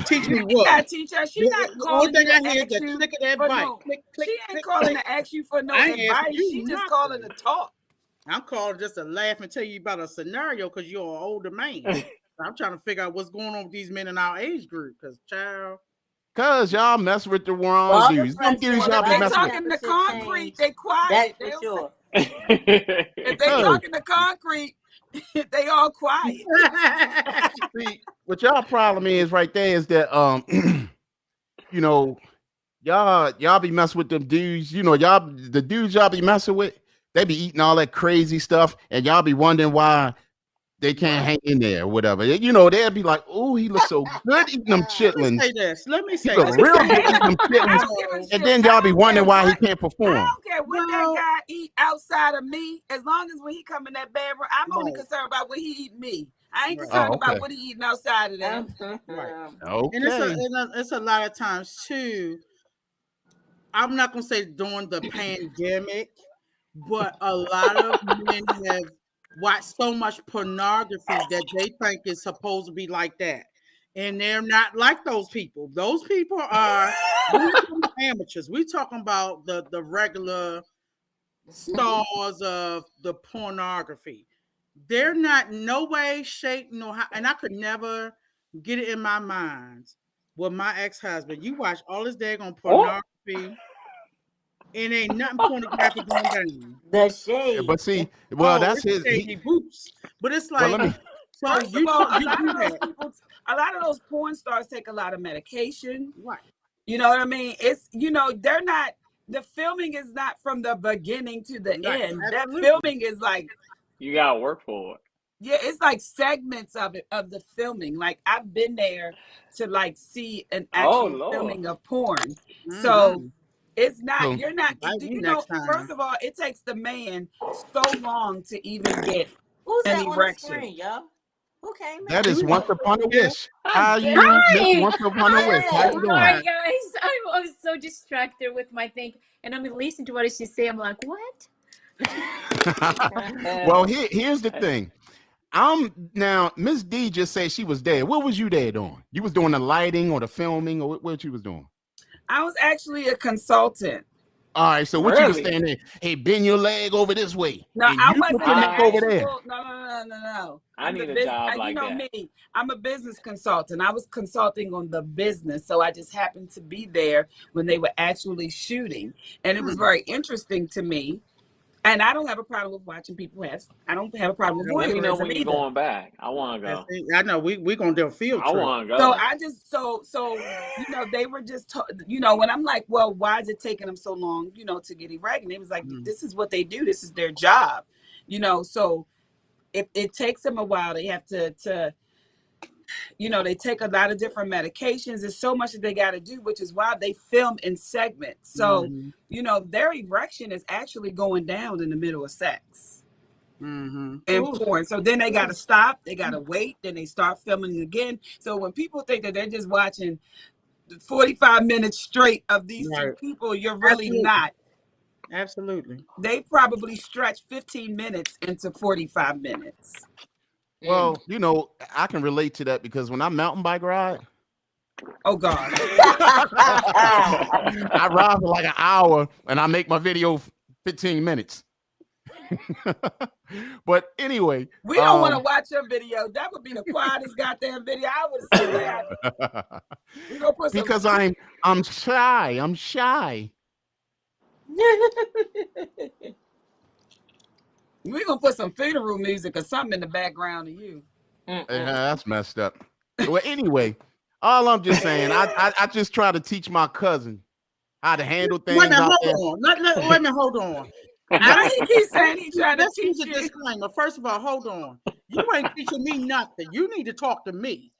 Teach me You what? gotta teach her. She not The only calling you thing I to hear is ask the you click of that for bike. no. Click, click, She ain't click, calling click. to ask you for no I ain't asking advice. you She just nothing. calling to talk. I'm calling just to laugh and tell you about a scenario because you're an older man. I'm trying to figure out what's going on with these men in our age group. Because, child, Cuz y'all mess with the wrong Well, dudes. Them dudes Well, y'all if be they messing with. talking to concrete, they quiet. That's They for don't say, sure. if they Cuz, talking to concrete, they all quiet. see, what y'all problem is right there is that you know, y'all be messing with them dudes. You know, the dudes y'all be messing with, they be eating all that crazy stuff, and y'all be wondering why they can't hang in there or whatever. You know, they'll be like, "Oh, he looks so good eating them chitlins. Let me He say look this. real good eating them I chitlins." don't give a And shit. then I y'all be don't care wondering why he what. can't I perform. don't care what that Well, guy eat outside of me. As long as when he come in that bedroom, I'm only right, concerned about what he eat me. I ain't right, concerned Oh, about okay. what he eating outside of that. right. And Okay. it's a lot of times too. I'm not gonna say during the pandemic, but a lot of men have watched so much pornography that they think it's supposed to be like that. And they're not like those people. Those people are amateurs. We talking about the regular stars of the pornography. They're not no way, shape, no how, and I could never get it in my mind with my ex-husband. You watch all this daggone Oh, pornography, and ain't nothing pornographic going down. The Yeah, shade. but see, well, Oh, that's it's his. shady boots. But it's Well, like, let me. so First of all, you do that. a lot of those porn stars take a lot of medication. Right. You know what I mean? It's they're not. The filming is not from the beginning to the Right. end. That Absolutely. filming is like, you gotta work for it. yeah, it's like segments of it, of the filming. Like I've been there to like see an Oh actual Lord. filming of porn. So Mm-hmm. it's not, So, you're not, Invite do me you know, next time. first of all, it takes the man so long to even get Who's an that on the erection. screen, y'all? Who came that in? is Do once upon a that. wish. God How damn. you miss Hi! once upon a wish? How Hey. you Hi doing? guys! I was so distracted with my thing, and I'm listening to what she say. I'm like, what? Well, here's the thing. I'm now. Miss D just said she was there. What was you there doing? You was doing the lighting or the filming or what you was doing? I was actually a consultant. All right, so what you was Really? saying there? Hey, bend your leg over this way, No, and I you wasn't put your the neck over there. actual. No. I I'm the need a business. job You like know that. me. I'm a business consultant. I was consulting on the business, so I just happened to be there when they were actually shooting, and it was very interesting to me. And I don't have a problem with watching people have. I don't have a problem with No, Let me know voyeurism when you're either. going back. I want to go. I know we gonna do a field I trip. want to So go. I just they were just when I'm like, well, why is it taking them so long to get erect? They was like, this is what they do. This is their job, So if it takes them a while, they have to they take a lot of different medications. There's so much that they got to do, which is why they film in segments. So their erection is actually going down in the middle of sex. And porn. So then they got to stop, they got to wait, then they start filming again. So when people think that they're just watching 45 minutes straight of these two people, you're really not. Absolutely. They probably stretch 15 minutes into 45 minutes. Well, I can relate to that because when I mountain bike ride, oh God, I ride for like an hour and I make my video 15 minutes. But anyway, we don't want to watch your video. That would be the quietest goddamn video. I would sit there. We gonna put because some... I'm shy. I'm shy. We're gonna put some funeral music or something in the background of you. That's messed up. Well, anyway, all I'm just saying, I just try to teach my cousin how to handle things. Wait a minute, hold on. Why he keep saying he trying to teach you? Disclaimer. First of all, hold on. You ain't teaching me nothing. You need to talk to me.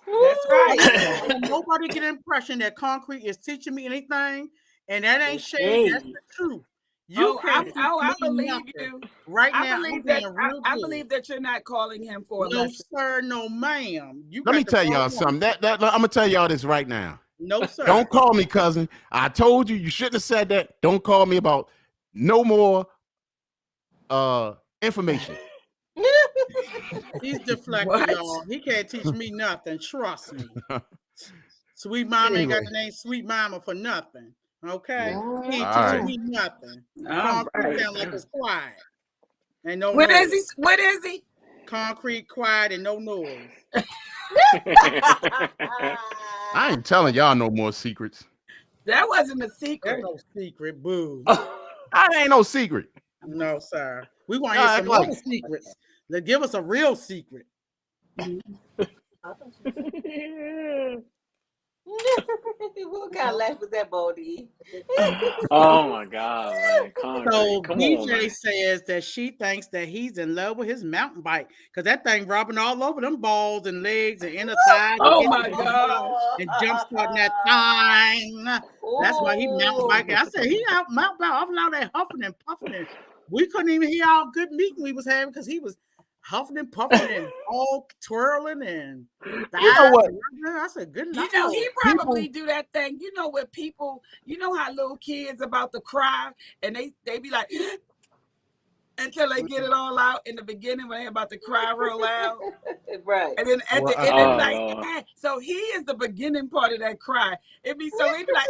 That's right. Nobody get the impression that Concrete is teaching me anything, and that ain't shade. That's the truth. I believe you. Right I now, believe that you're not calling him for a lesson. No, sir, no, ma'am. Let me tell y'all something. That I'm gonna tell y'all this right now. No, sir. Don't call me cousin. I told you you shouldn't have said that. Don't call me about no more information. He's deflecting, y'all. He can't teach me nothing. Trust me. Sweet Mama ain't got the name Sweet Mama for nothing. Okay, he ain't teaching me nothing. Concrete sound like it's quiet. And no What noise. is he? What is he? Concrete, quiet, and no noise. I ain't telling y'all no more secrets. That wasn't a secret. That's no secret, boo. I ain't no secret. No, sir. We want to hear some other secrets. Let's give us a real secret. What kind of laugh was that, Baldy? Oh my God, man. Concrete. So Come BJ on, says that she thinks that he's in love with his mountain bike because that thing rubbing all over them balls and legs and inner thighs. Oh my God. And jump starting that time. That's why he mountain biking. I said he out mountain bike off and out there huffing and puffing. And we couldn't even hear our good meeting we was having because he was huffing and puffing and all twirling and you know what? I said, good night. He probably do that thing. Where people, how little kids about to cry and they be like until they get it all out in the beginning when they're about to cry real loud. Right. And then at the end, they be like, so he is the beginning part of that cry. It be so he be like,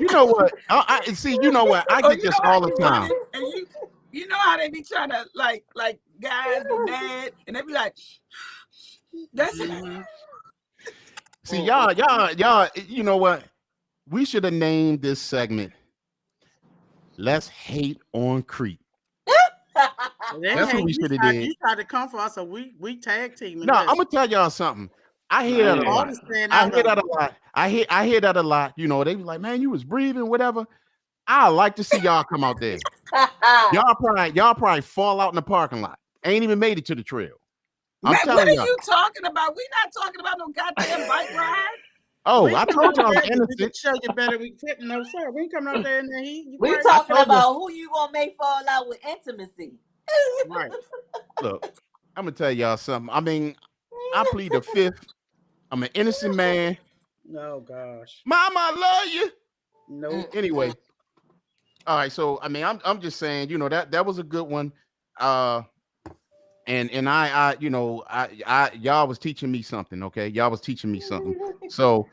you know what? I see. You know what? I get this all the time. And you know how they be trying to like guys be mad and they be like, that's it. See, y'all, you know what? We should have named this segment Let's Hate on Crete. That's what we should have did. You tried to come for us, so we tag team. No, I'm gonna tell y'all something. I hear that a lot. I hear that a lot. I hear that a lot. They be like, man, you was breathing, whatever. I like to see y'all come out there. y'all probably fall out in the parking lot. Ain't even made it to the trail. Man, what are you talking about? We not talking about no goddamn bike ride. Oh, I told y'all I'm innocent. Show you better. We couldn't. No, sir. We ain't coming out there in the heat. We talking about who you gonna make fall out with intimacy. Right. Look, I'm gonna tell y'all something. I mean, I plead the fifth. I'm an innocent man. Oh gosh. Mama, I love you. No. Anyway. All right, so I mean, I'm just saying, that was a good one. And I y'all was teaching me something, okay? Y'all was teaching me something. So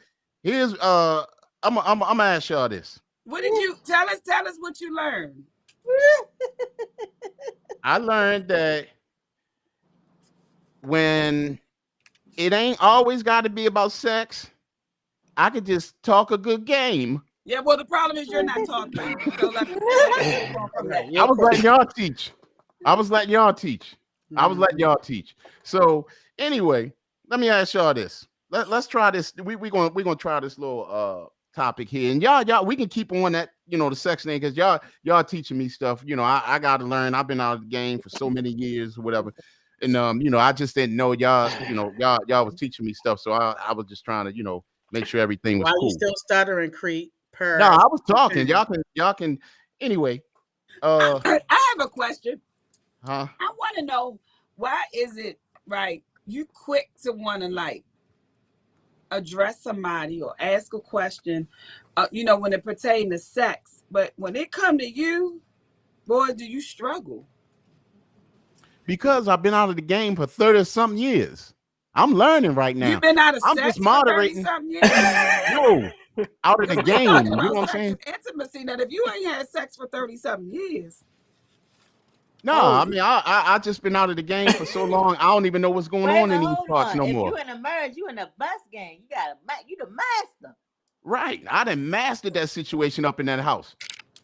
here's I'm gonna ask y'all this. What did you tell us? Tell us what you learned. I learned that when it ain't always got to be about sex, I could just talk a good game. Yeah, well, the problem is you're not talking. So let's move on from that. I was letting y'all teach. I was letting y'all teach. So anyway, let me ask y'all this. Let's try this. We're gonna try this little topic here. And y'all, we can keep on that, the sex thing, because y'all teaching me stuff. I gotta learn. I've been out of the game for so many years or whatever. And I just didn't know y'all was teaching me stuff. So I was just trying to, make sure everything was Why cool. you still stuttering, Crete? No, I was talking. Y'all can anyway. I have a question. Huh? I want to know, why is it right? You quick to want to like address somebody or ask a question, when it pertains to sex, but when it come to you, boy, do you struggle? Because I've been out of the game for 30-something years. I'm learning right now. You've been out of I'm sex just moderating. for 30-something years? No, out of the game. You know what I'm saying? Intimacy. That if you ain't had sex for 30-something years. No, I mean I just been out of the game for so long. I don't even know what's going on in these parts no more. If you in a marriage, you in a bus game. You the master. Right. I done mastered that situation up in that house.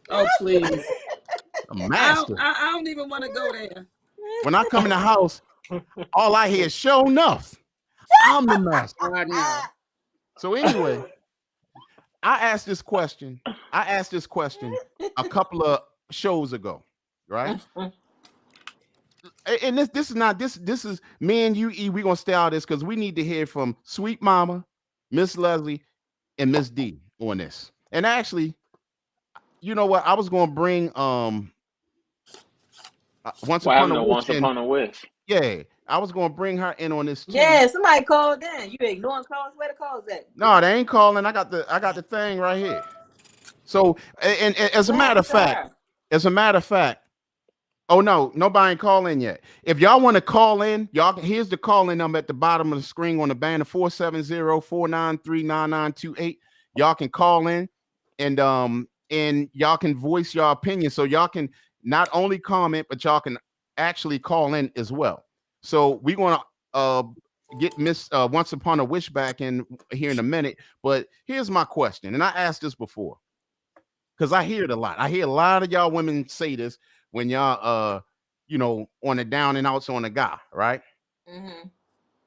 Oh, please. A master. I don't even want to go there. When I come in the house, all I hear is show enough. I'm the master. So anyway, I asked this question a couple of shows ago, right? And this is me and you, E. We're gonna stay out of this because we need to hear from Sweet Mama, Ms.Leslie, and Ms. D on this. And actually, you know what? I was gonna bring Once Upon a Wish. Yeah, I was gonna bring her in on this too. Yeah, somebody called in. You ignoring calls? Where the calls at? No, they ain't calling. I got the thing right here. So, and as a matter of fact, oh no, nobody ain't calling yet. If y'all want to call in, here's the calling number at the bottom of the screen on the banner: 470-493-9928. Y'all can call in, and y'all can voice your opinion. So y'all can not only comment, but y'all can actually call in as well. So we're gonna get Miss Once Upon a Wish back in here in a minute. But here's my question, and I asked this before because I hear it a lot. I hear a lot of y'all women say this when y'all on the down and outs on a guy, right? Mm-hmm.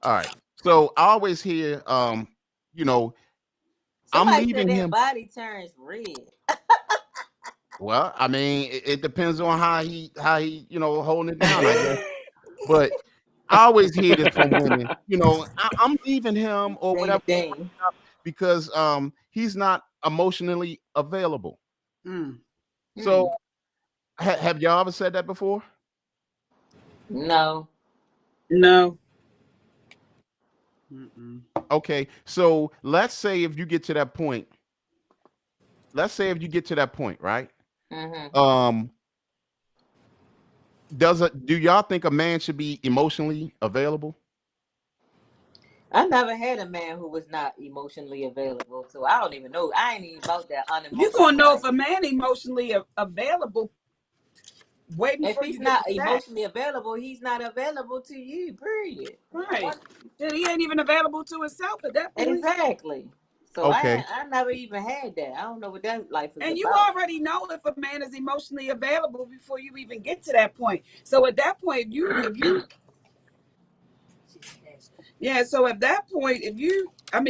All right. So I always hear somebody I'm leaving said him. Body turns red. Well, I mean, it depends on how he holding it down, I guess. But I always hear this from women. I'm leaving him or whatever because he's not emotionally available. So have y'all ever said that before? No. Okay, so let's say if you get to that point, right? Mm-hmm. Do y'all think a man should be emotionally available? I never had a man who was not emotionally available, so I don't even know. I ain't even about that unemotional. You gonna know if a man emotionally available waiting if for he's you not emotionally available, he's not available to you, period. Right. He ain't even available to himself at that point. Exactly. So okay. I never even had that. I don't know what that life is and about. You already know if a man is emotionally available before you even get to that point. So at that point, if you yeah, so at that point,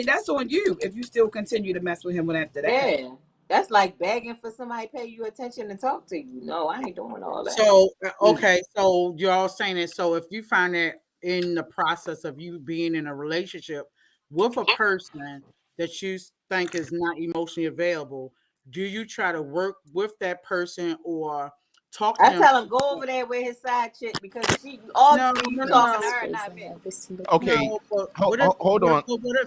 that's on you if you still continue to mess with him after that. Yeah. That's like begging for somebody to pay you attention and talk to you. No, I ain't doing all that. So, okay. So you're all saying it. So if you find that in the process of you being in a relationship with a person that you think is not emotionally available, do you try to work with that person or talk to I them? tell him go over there with his side chick because she talking to her, not me. Okay, hold on.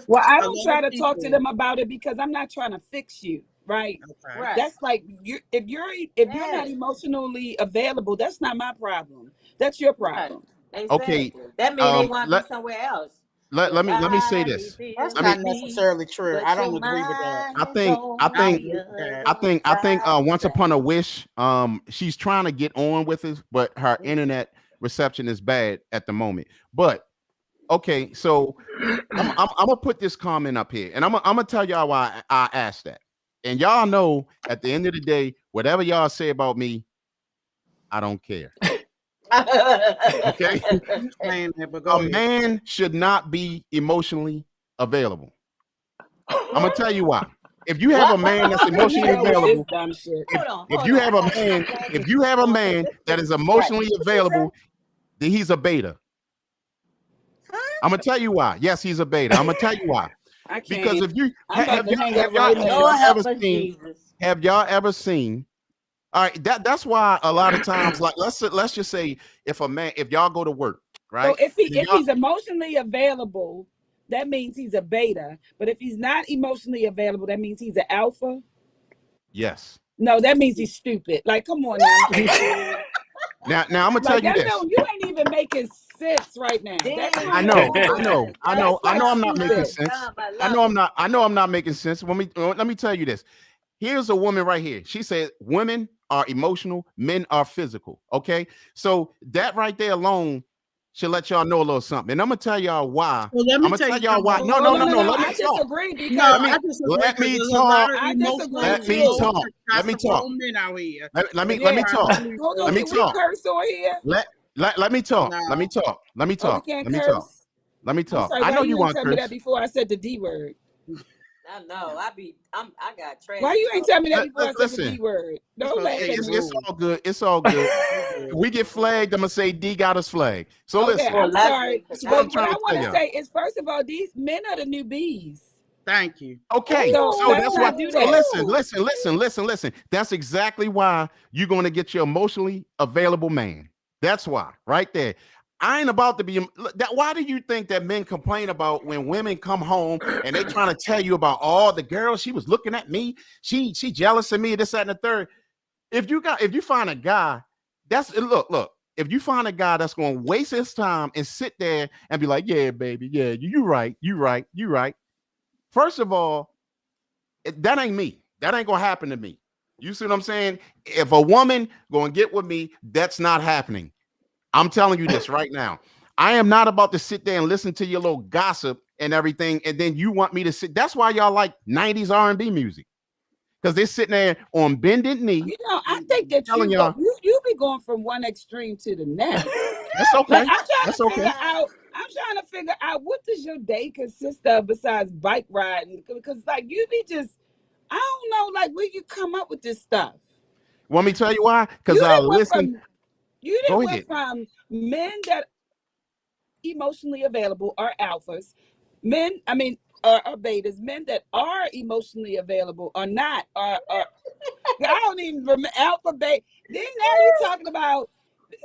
Well, I don't try to talk to them about it because I'm not trying to fix you, right? Okay. Right. That's like if you're not emotionally available, that's not my problem. That's your problem. Right. Exactly. Okay. That means they want to be somewhere else. let me say this. That's I not mean, necessarily true. I But your don't agree with that. mind I is think I on I don't think agree with the that. other I think side. Once Upon a Wish, she's trying to get on with us, but her internet reception is bad at the moment. But okay, so I'm gonna put this comment up here, and I'm gonna tell y'all why I asked that. And y'all know, at the end of the day, whatever y'all say about me, I don't care. Okay, You saying that, but a go ahead. man should not be emotionally available. I'm gonna tell you why. If you have a man that's Here we emotionally go with this available, dumb shit. if Hold you on. have I a gotta man, explain if this. you have a man that is emotionally What you available, then he's a beta. I'm gonna tell you why. Yes, he's a beta. I'm gonna tell you why. I Because can't. if you I'm about to hang up have y'all right have now. Lord y'all ever help us, seen Jesus. have y'all ever seen all right, that's why a lot of times, like let's just say, if y'all go to work, So right? And if he's emotionally available, that means he's a beta. But if he's not emotionally available, that means he's an alpha. yes. No, that means he's stupid. Like, come on now. Now I'm gonna tell Like you that this. don't you ain't even making sense right now. That Then I comment know, is come I know, on. I That's know, that's I like know I'm love. not making stupid. sense. I love it. I know I'm not making sense. Let me tell you this. Here's a woman right here. She said women are emotional, men are physical. Okay. So that right there alone should let y'all know a little something. And I'm gonna tell y'all why. Well, let I'm me gonna tell tell you y'all something why. about No, Oh no, no no, no no. no! Let me I talk. disagree No, because Let me I disagree let because me there's a lot talk. of I disagree Let me too. talk. Let me talk. testosterone men out here. Let Yeah. me Trying to talk. please Hold on, Let me can we talk. curse on here? Let me talk. No. Let me talk. Let me Oh, we talk. can't Let me talk. curse. Let me I'm talk. sorry. I Why know you you ain't want tell me that curse. before I said the D word? I know. I got Why traffic you ain't calls. tell me that before I said the D Listen, word? You're Don't supposed to laugh say at the me. it's rule. all good. It's all good. You good. We get flagged. I'm gonna say D got us flagged. So Okay, listen, Or I'm Leslie, sorry. because this is what I I'm But what trying I to want tell to y'all. say is, first of all, these men are the new bees. Thank you. Okay, So so let's that's not what. do So that. listen. That's exactly why you're gonna get your emotionally available man. That's why, right there. I ain't about to be that. Why do you think that men complain about when women come home and they trying to tell you about all the girls she was looking at me? She jealous of me. This, that, and the third. If you find a guy, look. If you find a guy that's going to waste his time and sit there and be like, yeah, baby, yeah, you right, you right, you right. First of all, that ain't me. That ain't gonna happen to me. You see what I'm saying? If a woman gonna get with me, that's not happening. I'm telling you this right now. I am not about to sit there and listen to your little gossip and everything, and then you want me to sit. That's why y'all like 90s R&B music, because they're sitting there on bended knee You know, I think that telling y'all you be going from one extreme to the next. that's Like okay. I'm trying That's to figure okay. out. I'm trying to figure out what does your day consist of besides bike riding? Because like you be just, I don't know, like where you come up with this stuff. Want me to tell you why? Because You I didn't went listen. from you Go didn't ahead. went from men that emotionally available are alphas, men. I mean, are betas. Men that are emotionally available are not. Are I don't even remember alphabet. Then now you're talking about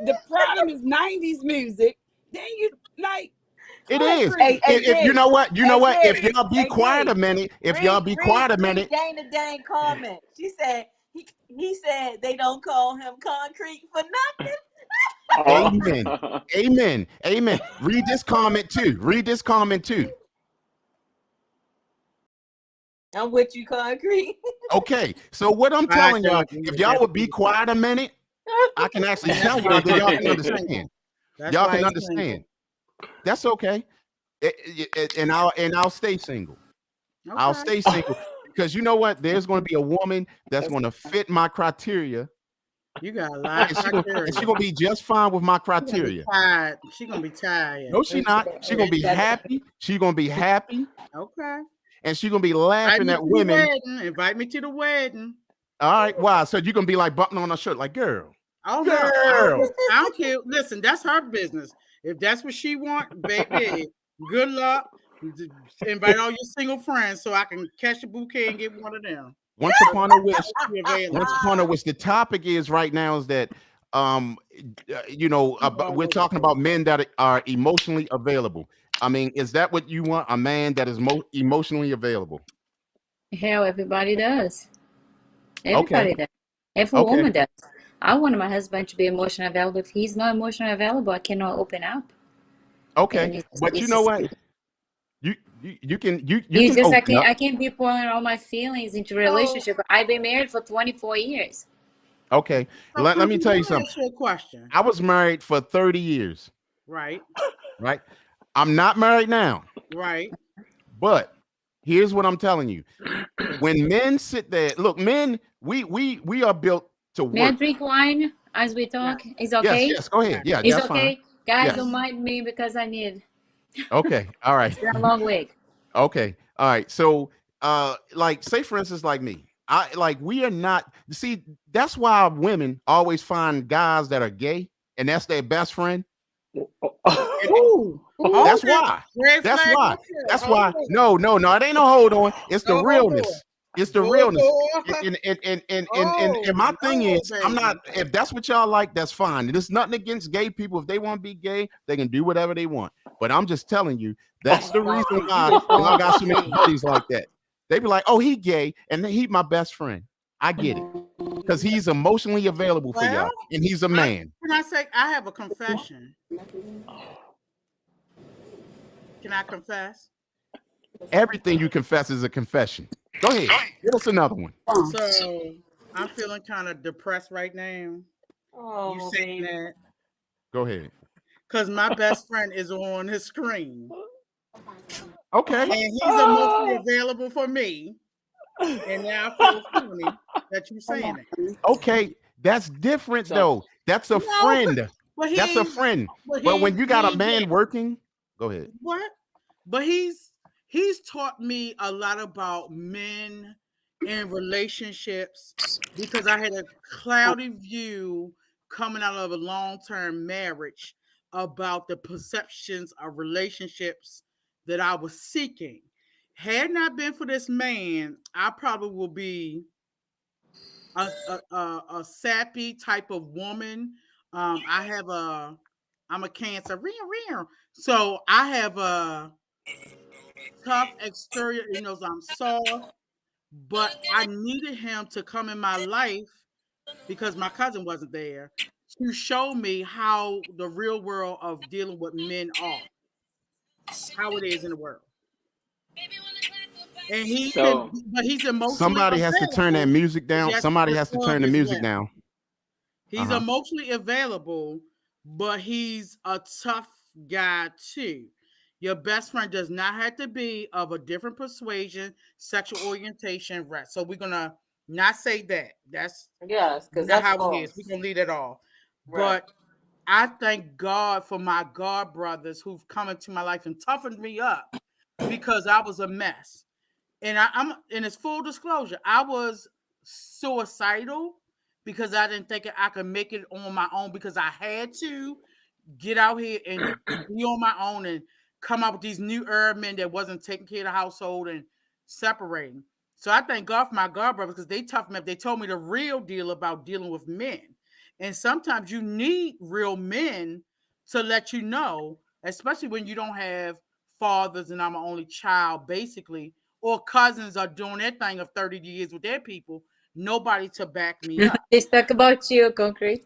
the problem is 90s music. Then you like It is. concrete. If you know what, If y'all be Hey, quiet a D. minute, Read Dana Dane comment. She said he said they don't call him concrete for nothing. amen, Oh. amen. Read this comment too. I'm with you, concrete. Okay, so what I'm I telling y'all, concrete if with y'all that would be beautiful. quiet a minute, I can actually And that's tell why y'all that y'all can he's understand. single. That's Y'all why can he's single. understand. That's okay. And I'll stay single. I'll Okay. stay single because you know what? There's going to be a woman that's going to fit my criteria, You got a lot of and she criteria. gonna be just fine with my She's gonna be criteria. tired. She's gonna be tired. No, she not. She gonna be happy. She gonna be happy, Okay. and she gonna be Invite laughing me at to the women. wedding. Invite me to the wedding. All right, wow. So you gonna be like bumping on her shirt, like girl, Oh no, girl. I don't care. Listen, that's her business. If that's what she want, baby, good luck. Invite all your single friends so I can catch a bouquet and get one of them. Once upon a wish. Be Once available. upon a wish. The topic is right now is that um we're talking about men that are emotionally available. I mean, is that what you want? A man that is emotionally available? Hell, everybody does. Okay, Everybody does. If a okay, woman does. I want my husband to be emotionally available. If he's not emotionally available, I cannot open up. okay. And But you it's know just what? You can you You can just open up. I can't be pouring all my feelings into a relationship. I've been married for 24 years. Okay, So, let me Cookie, tell let you me something. ask you a question. I was married for 30 years, Right, right? I'm not married now, right. but here's what I'm telling you. When men sit there, look, men, we are built to May I work. drink wine as we Yeah, talk? Is Yes, okay? yes, go yeah. ahead. Yeah, It's that's fine. okay. Guys, don't Yes. mind me because I need. Okay. All right. It's been a long week. Okay. All right. So like say for instance, like me. I like we are not see, that's why women always find guys that are gay and that's their best friend. And Ooh, hold Ooh, that's it. why. Red That's flag why. right there. That's Hold why. on. No, it ain't no hold on. It's the No, hold on. realness. It's the Hold realness. on. And my thing No, is, I'm not. baby. If that's what y'all like, that's fine. There's nothing against gay people. If they want to be gay, they can do whatever they want. But I'm just telling you, that's the reason Exactly. You why just y'all don't got so many see. buddies like that. They be like, "Oh, he gay, and he my best friend." I get it because he's emotionally available for Well, y'all, and he's a man. can I say I have a confession? Can I confess? Everything you confess is a confession. Go ahead. Give us another one. So I'm feeling kind of depressed right now. You Oh, saying baby. that Go ahead. because my best friend is on his screen Okay. and he's emotionally available for me. And now I feel funny that you saying that. Okay, that's different So though. That's a No, friend. but That's a he's friend. but But when you got a he's man working, go ahead. what? But he's taught me a lot about men and relationships because I had a cloudy view coming out of a long-term marriage about the perceptions of relationships that I was seeking. Had not been for this man, I probably would be a sappy type of woman. I have a I'm a Cancer, so I have a tough exterior. He knows I'm soft, but I needed him to come in my life because my cousin wasn't there to show me how the real world of dealing with men are, how it is in the world. And so but he's emotionally Somebody has to turn that available. music down. Yes, Somebody the has to club turn the as music well. down. He's Uh-huh. emotionally available, but he's a tough guy too. Your best friend does not have to be of a different persuasion, sexual orientation, right? So we're gonna not say that. That's Yes, because not that's how it is. We're false. gonna leave it all. Right. But I thank God for my God brothers who've come into my life and toughened me up because I was a mess. And I'm in its full disclosure, I was suicidal because I didn't think I could make it on my own because I had to get out here and be on my own and come up with these new herb men that wasn't taking care of the household and separating. So I thank God for my God brothers because they toughed me up. They told me the real deal about dealing with men. And sometimes you need real men to let you know, especially when you don't have fathers and I'm an only child, basically, or cousins are doing their thing of 30 years with their people, nobody to back me up. let's talk about you, Concrete.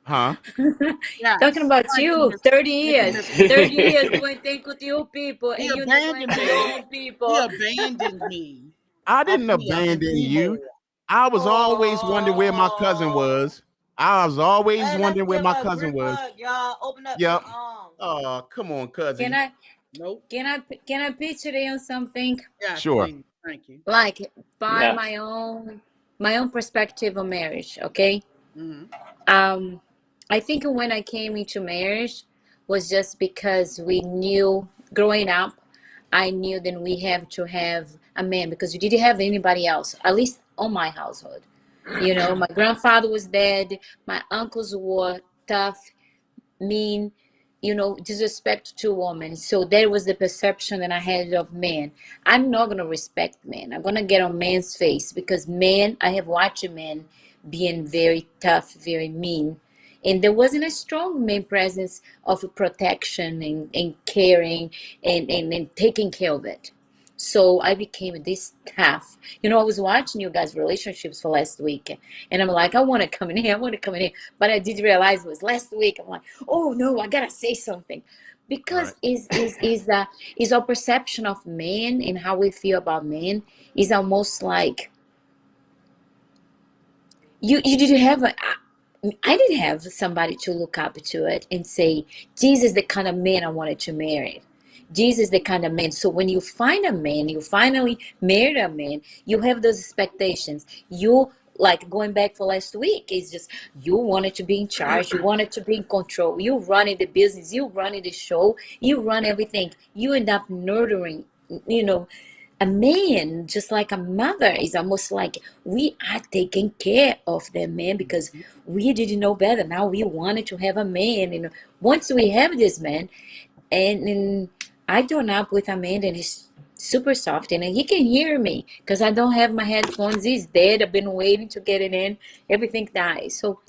Huh? Talking Yes. about Thank you, you, Miss. 30 Thank you, years. Miss 30 Leslie. years doing things with you people, He and you abandoned neglect your me. own He people. abandoned me. I Up didn't here in abandon you. B-more. I was always wondering where my cousin Oh. was. I was always Hey, let's wondering where give my her a cousin group was. hug, y'all. Open up your Yep. arms. Oh, come on, Can cousin. I Nope. can I pitch today on something? Yes, Sure. please. Thank you. Like by yes. my own perspective on marriage, okay? Hmm. Um I think when I came into marriage was just because we knew growing up, I knew that we have to have a man because we didn't have anybody else, at least on my household. You know, my grandfather was dead, my uncles were tough, mean, disrespect to women. So that was the perception that I had of men. I'm not gonna respect men. I'm gonna get on men's face because men, I have watched men being very tough, very mean. And there wasn't a strong man presence of protection and caring and taking care of it. So I became this tough. I was watching you guys' relationships for last week, and I'm like, I want to come in here, I want to come in here. But I did realize it was last week. I'm like, oh no, I gotta say something. because Right. is our perception of men and how we feel about men is almost like you didn't have I didn't have somebody to look up to it and say, this is the kind of man I wanted to marry. This is the kind of man. So when you find a man, you finally marry a man, you have those expectations. You, like going back for last week, it's just you wanted to be in charge, you wanted to be in control, you running the business, you running the show, you run everything. You end up nurturing, you know, a man, just like a mother, is almost like we are taking care of the man because we didn't know better. Now we wanted to have a man, and once we have this man, and I turn up with a man that is super soft, and he can hear me because I don't have my headphones. He's dead. I've been waiting to get it in. Everything dies. So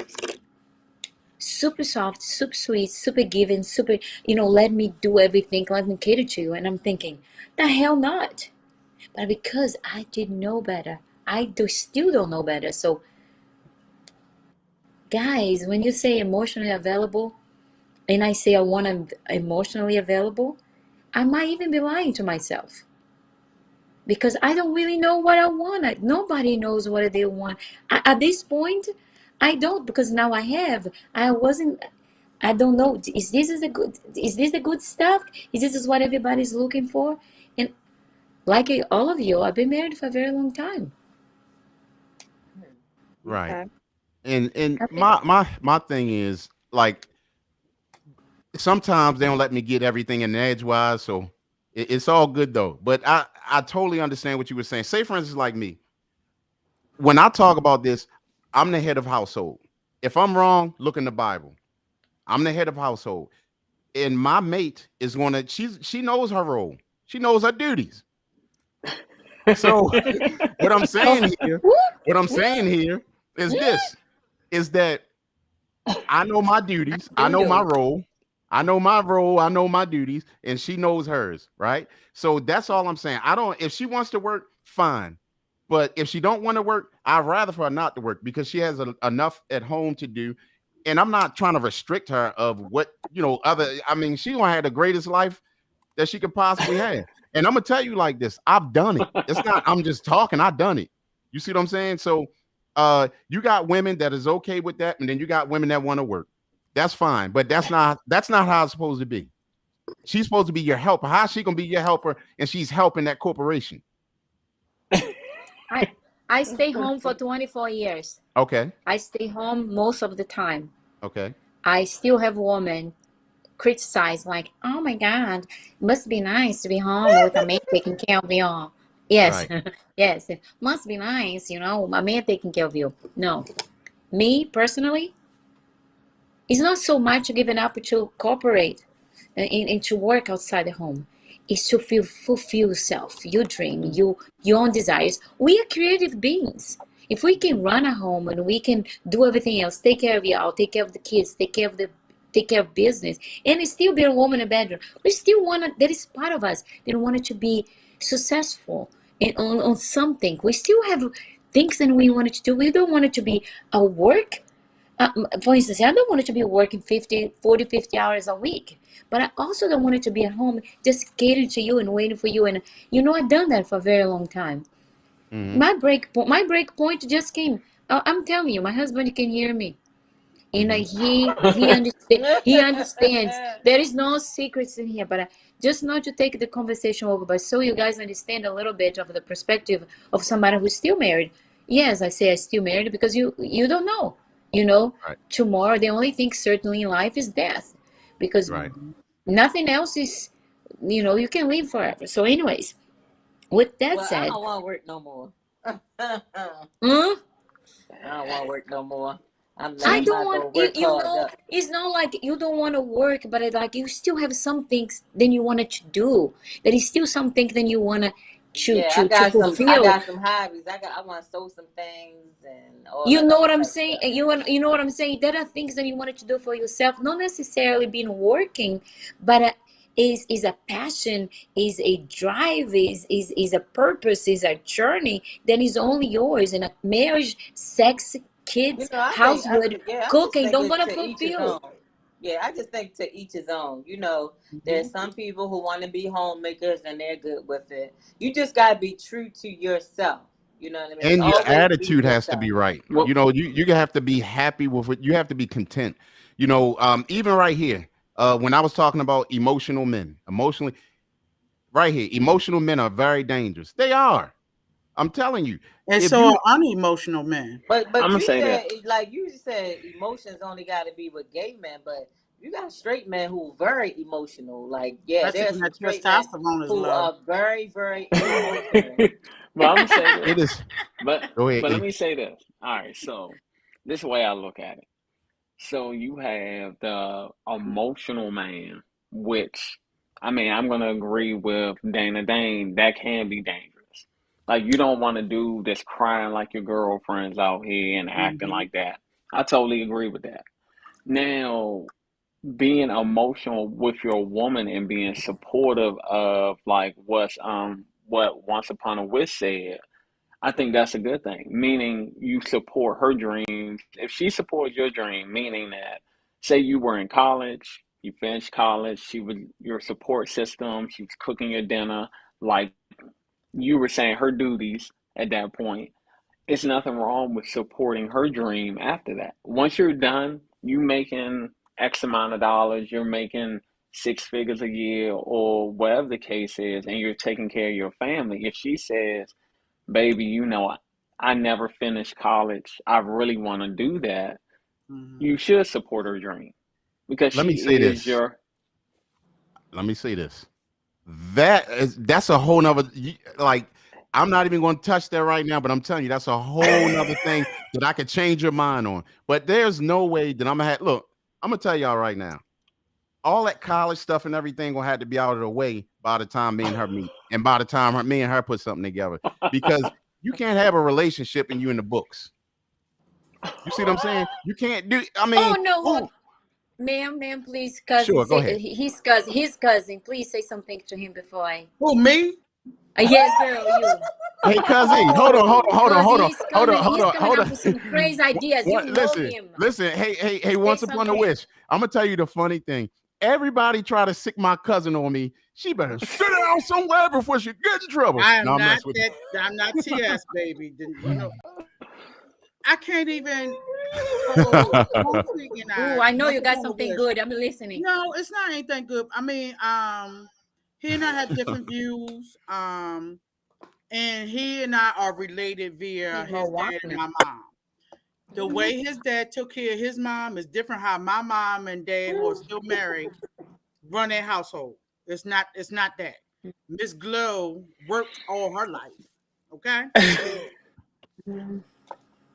super soft, super sweet, super giving, super, let me do everything, let me cater to you. And I'm thinking, the hell not. But because I didn't know better, still don't know better. So, guys, when you say emotionally available, and I say I want to emotionally available, I might even be lying to myself because I don't really know what I want. Nobody knows what they want. At this point, I don't, because now I have. I don't know. Is this the good stuff? Is this what everybody's looking for? And like all of you, I've been married for a very long time. Right. Okay. And I've been, my thing is like sometimes they don't let me get everything in edgewise, so it's all good though. But I totally understand what you were saying. Say for instance, like me, when I talk about this, I'm the head of household. If I'm wrong, look in the Bible. I'm the head of household, and my mate is gonna. She knows her role. She knows her duties. So what I'm oh, saying here, whoop, what I'm whoop, saying here is whoop. this: is that I know my duties, I know my Doodle. role, I know my role, I know my duties, and she knows hers, right? So that's all I'm saying. I don't. If she wants to work, fine. But if she don't want to work, I'd rather for her not to work because she has enough at home to do. And I'm not trying to restrict her of what other. I mean, she gonna have the greatest life that she could possibly have. And I'm gonna tell you like this: I've done it. It's not. I'm just talking. I've done it. You see what I'm saying? So, you got women that is okay with that, and then you got women that want to work. That's fine, but that's not how it's supposed to be. She's supposed to be your helper. How's she gonna be your helper and she's helping that corporation? I I stay home for 24 years. Okay, I stay home most of the time. okay, I still have women criticize like, oh my God, must be nice to be home with a man taking care of you. Yes, right, yes, it must be nice, a man taking care of you. No, me personally, it's not so much giving up to cooperate and to work outside the home. It's to fulfill yourself, your dream, your own desires. We are creative beings. If we can run a home and we can do everything else, take care of you all, take care of the kids, take care of business, and still be a woman in the bedroom, we still want to. That is part of us. They want it to be successful and on something. We still have things that we wanted to do. We don't want it to be a work. For instance, I don't want it to be working 50 hours a week, but I also don't want it to be at home just catering to you and waiting for you. And I've done that for a very long time. hmm, My break point just came. I'm telling you, my husband can hear me, and hmm, he understands. There is no secrets in here, but just not to take the conversation over, but so you guys understand a little bit of the perspective of somebody who's still married. Yes, I say I still married because you don't know. right, Tomorrow the only thing certainly in life is death, because right. nothing else is. You can live forever. So, anyways, with that Well, I said, don't want to work no more. I huh? don't want to work no more. I'm I letting don't my want go you, work hard up. it's not like you don't want to work, but like you still have some things that you wanted to do. There is still something that you want to Yeah, to I fulfill. got some hobbies. I want to sew some things and all You that know other what I'm type saying? stuff. You know what I'm saying? There are things that you wanted to do for yourself, not necessarily being working, but is a passion, is a drive, is a purpose, is a journey that is only yours. And a marriage, sex, kids, I think household, yeah, I just cooking, think don't it's gonna to each his fulfill. own. Yeah, I just think to each his own. You know, there's some people who want to be homemakers and they're good with it. You just gotta be true to yourself. You know what I mean? And your Always be attitude has to yourself. be right. Well, You have to be happy with it. You have to be content. Even right here, when I was talking about emotional men, emotionally, right here, emotional men are very dangerous. They are. I'm telling you. And If so you are unemotional men. I'm But gonna you say said this. like you said emotions only got to be with gay men, but you got straight men who very emotional. Like yeah, Especially there's when some that straight men testosterone is who low. are very emotional. But I'm gonna say it this. is But go ahead, but let E. me say this. All right, so this is the way I look at it. So you have the emotional man, which I mean, I'm gonna agree with Dana Dane, that can be dangerous. Like you don't want to do this crying like your girlfriend's out here and acting Hmm. like that. I totally agree with that. Now, being emotional with your woman and being supportive of like what Once Upon a Wish said, I think that's a good thing. Meaning you support her dreams. If she supports your dream, meaning that say you were in college, you finished college, she was your support system, she was cooking your dinner, like you were saying her duties at that point, it's nothing wrong with supporting her dream after that. Once you're done, you making X amount of dollars, you're making six figures a year or whatever the case is, and you're taking care of your family. If she says, baby, I never finished college, I really want to do that, Hmm. you should support her dream because Let me she say is this. your. Let me say this. That's a whole nother like I'm not even going to touch that right now, but I'm telling you that's a whole nother thing that I could change your mind on. But there's no way that I'm gonna have look, I'm gonna tell y'all right now. All that college stuff and everything gonna have to be out of the way by the time me and her meet, and by the time me and her put something together, because you can't have a relationship and you in the books. You see what I'm saying? You can't do. I Oh mean, no, hold, who? ma'am, please, cousin, Sure, go say ahead. his cousin. Please say something to him before I. Who, me? Yes, girl, you. Hey, cousin, Oh, cause hold he's on, coming hold up on. with some crazy ideas. You know Listen, him. listen. Hey. Say Once upon a something. wish, I'm gonna tell you the funny thing. Everybody try to sick my cousin on me. She better sit down somewhere before she get in trouble. I No, am I'm not messing with that. I'm not TS, baby. I can't even. So you. Kofi and Ooh, I I know once you got upon a something wish. good. I'm listening. No, it's not anything good. I mean, he and I have different views. And he and I are related via Need his more dad and wine. my mom. The way his dad took care of his mom is different. How my mom and dad, who are still married, run their household. It's not. It's not that. Miss Glow worked all her life. Okay.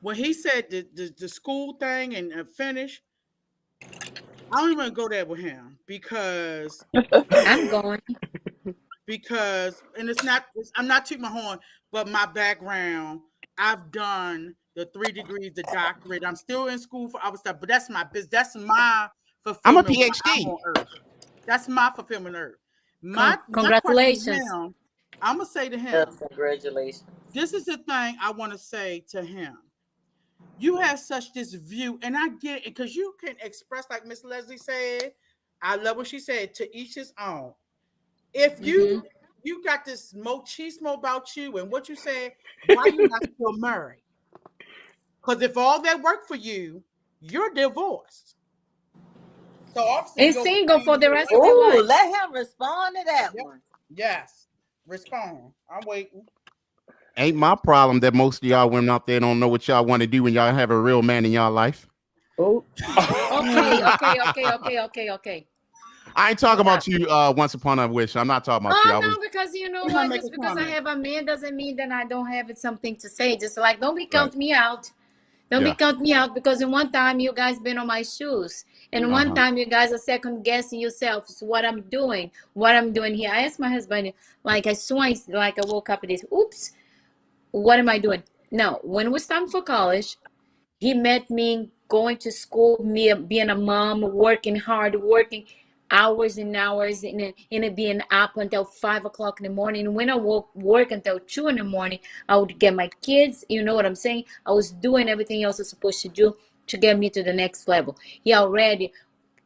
When he said the school thing and finish, I don't even go there with him I'm going. and I'm not tooting my horn, but my background, I've done the 3 degrees, the doctorate. I'm still in school for other stuff, but that's my business. That's my I'm a fulfillment while I'm PhD. on earth. That's my fulfillment earth. My question to Congratulations. him, I'm gonna say to him, Yes, congratulations. this is the thing I want to say to him. You have such this view, and I get it because you can express, like Miss Leslie said. I love what she said. To each his own. If Mm-hmm. you got this machismo about you and what you said, why you not still married? Because if all that worked for you, you're divorced. So obviously And you're single staying for in the your rest of lane. your Ooh, life. let him respond to that Yep. one. Yes. Respond. I'm waiting. Ain't my problem that most of y'all women out there don't know what y'all want to do when y'all have a real man in y'all life. Oh, Okay. I ain't you talking not. about you. Once upon a wish. I'm not talking about you. I Oh was no, because you know He might what? make a Just because I comment. have a man doesn't mean that I don't have something to say. Just like don't be right. count me out. Don't be Yeah. count me out because in one time you guys been on my shoes. And Uh one huh. time you guys are second guessing yourselves what I'm doing here. I asked my husband, like as soon as like I woke up and this, oops, what am I doing? No, when it was time for college, he met me going to school, me being a mom, working hard, working hours and hours, and being up until 5 o'clock in the morning. When I woke work until 2 in the morning, I would get my kids. You know what I'm saying? I was doing everything else I was supposed to do to get me to the next level. He already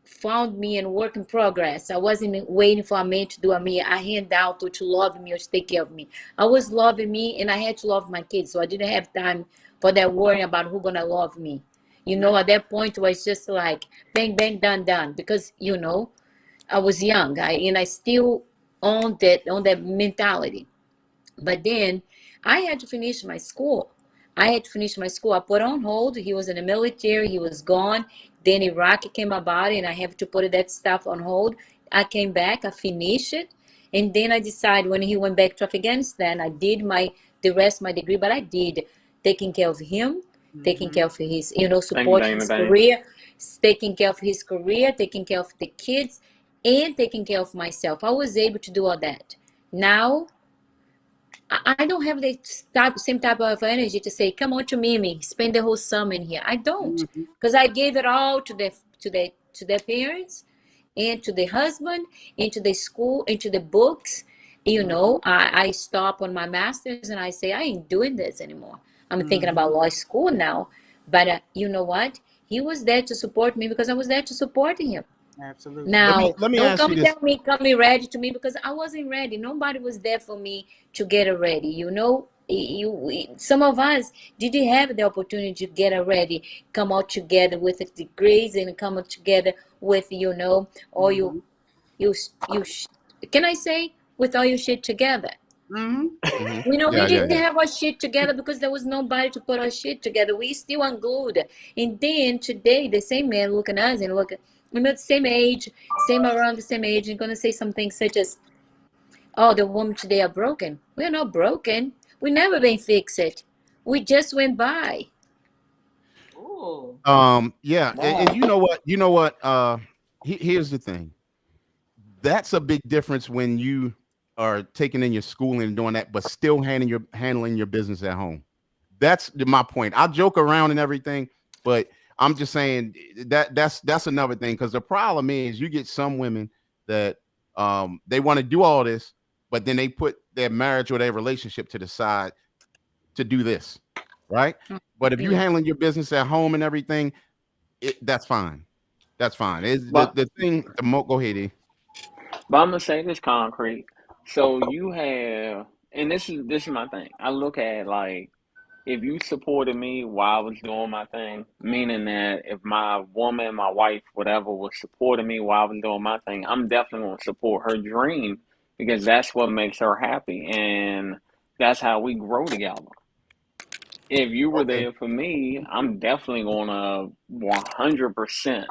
found me in work in progress. I wasn't waiting for a man to do a me, a handout or to love me or to take care of me. I was loving me, and I had to love my kids, so I didn't have time for that worrying about who gonna love me. At that point it was just like bang bang done done, because I was young. I still on that mentality. But then I had to finish my school. I put on hold. He was in the military. He was gone. Then Iraq came about, and I have to put that stuff on hold. I came back. I finished it, and then I decided when he went back to Afghanistan, I did the rest of my degree. But I did taking care of him, taking care of his, Thank you, support Dana his Dane. career, taking care of his career, taking care of the kids, and taking care of myself. I was able to do all that. Now I don't have the same type of energy to say, "Come on to Mimi, spend the whole summer in here." I don't, because I gave it all to their parents, and to the husband, into the school, into the books. I stop on my master's, and I say, I ain't doing this anymore. I'm thinking about law school now. But you know what? He was there to support me because I was there to support him. Absolutely. Now, Let me don't ask come you and this. tell me, come me ready to me, because I wasn't ready. Nobody was there for me to get it ready. Some of us didn't have the opportunity to get it ready, come out together with the degrees, and come out together with, all you, can I say, with all your shit together. We Yeah, yeah, didn't yeah. have our shit together because there was nobody to put our shit together. We still unglued. And then today, the same man looking at us and we're the same age, around the same age, and gonna say something such as, "Oh, the women today are broken." We're not broken. We never been fixed. We just went by. Ooh. Yeah, and Wow. you know what, here's the thing. That's a big difference when you are taking in your schooling and doing that, but still handling your business at home. That's my point. I joke around and everything, but I'm just saying that's another thing, because the problem is you get some women that they want to do all this, but then they put their marriage or their relationship to the side to do this, right? But if you Yeah. handling your business at home and everything, that's fine. That's fine. Is But the thing the mo go ahead, E. but I'm gonna say this concrete. So you have, and this is my thing. I look at like if you supported me while I was doing my thing, meaning that if my woman, my wife, whatever, was supporting me while I was doing my thing, I'm definitely gonna support her dream because that's what makes her happy, and that's how we grow together. If you were Okay. there for me, I'm definitely gonna 100%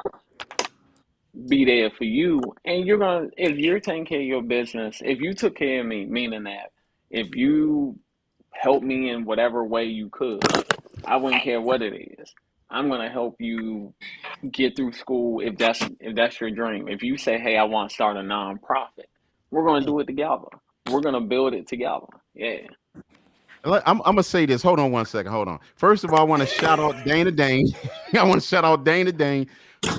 be there for you. And if you're taking care of your business, if you took care of me, meaning that if you helped me in whatever way you could, I wouldn't care what it is. I'm gonna help you get through school if that's your dream. If you say, "Hey, I want to start a nonprofit," we're gonna do it together. We're gonna build it together. Yeah. I'm gonna say this. Hold on one second. Hold on. First of all, I want to shout out Dana Dane. I want to shout out Dana Dane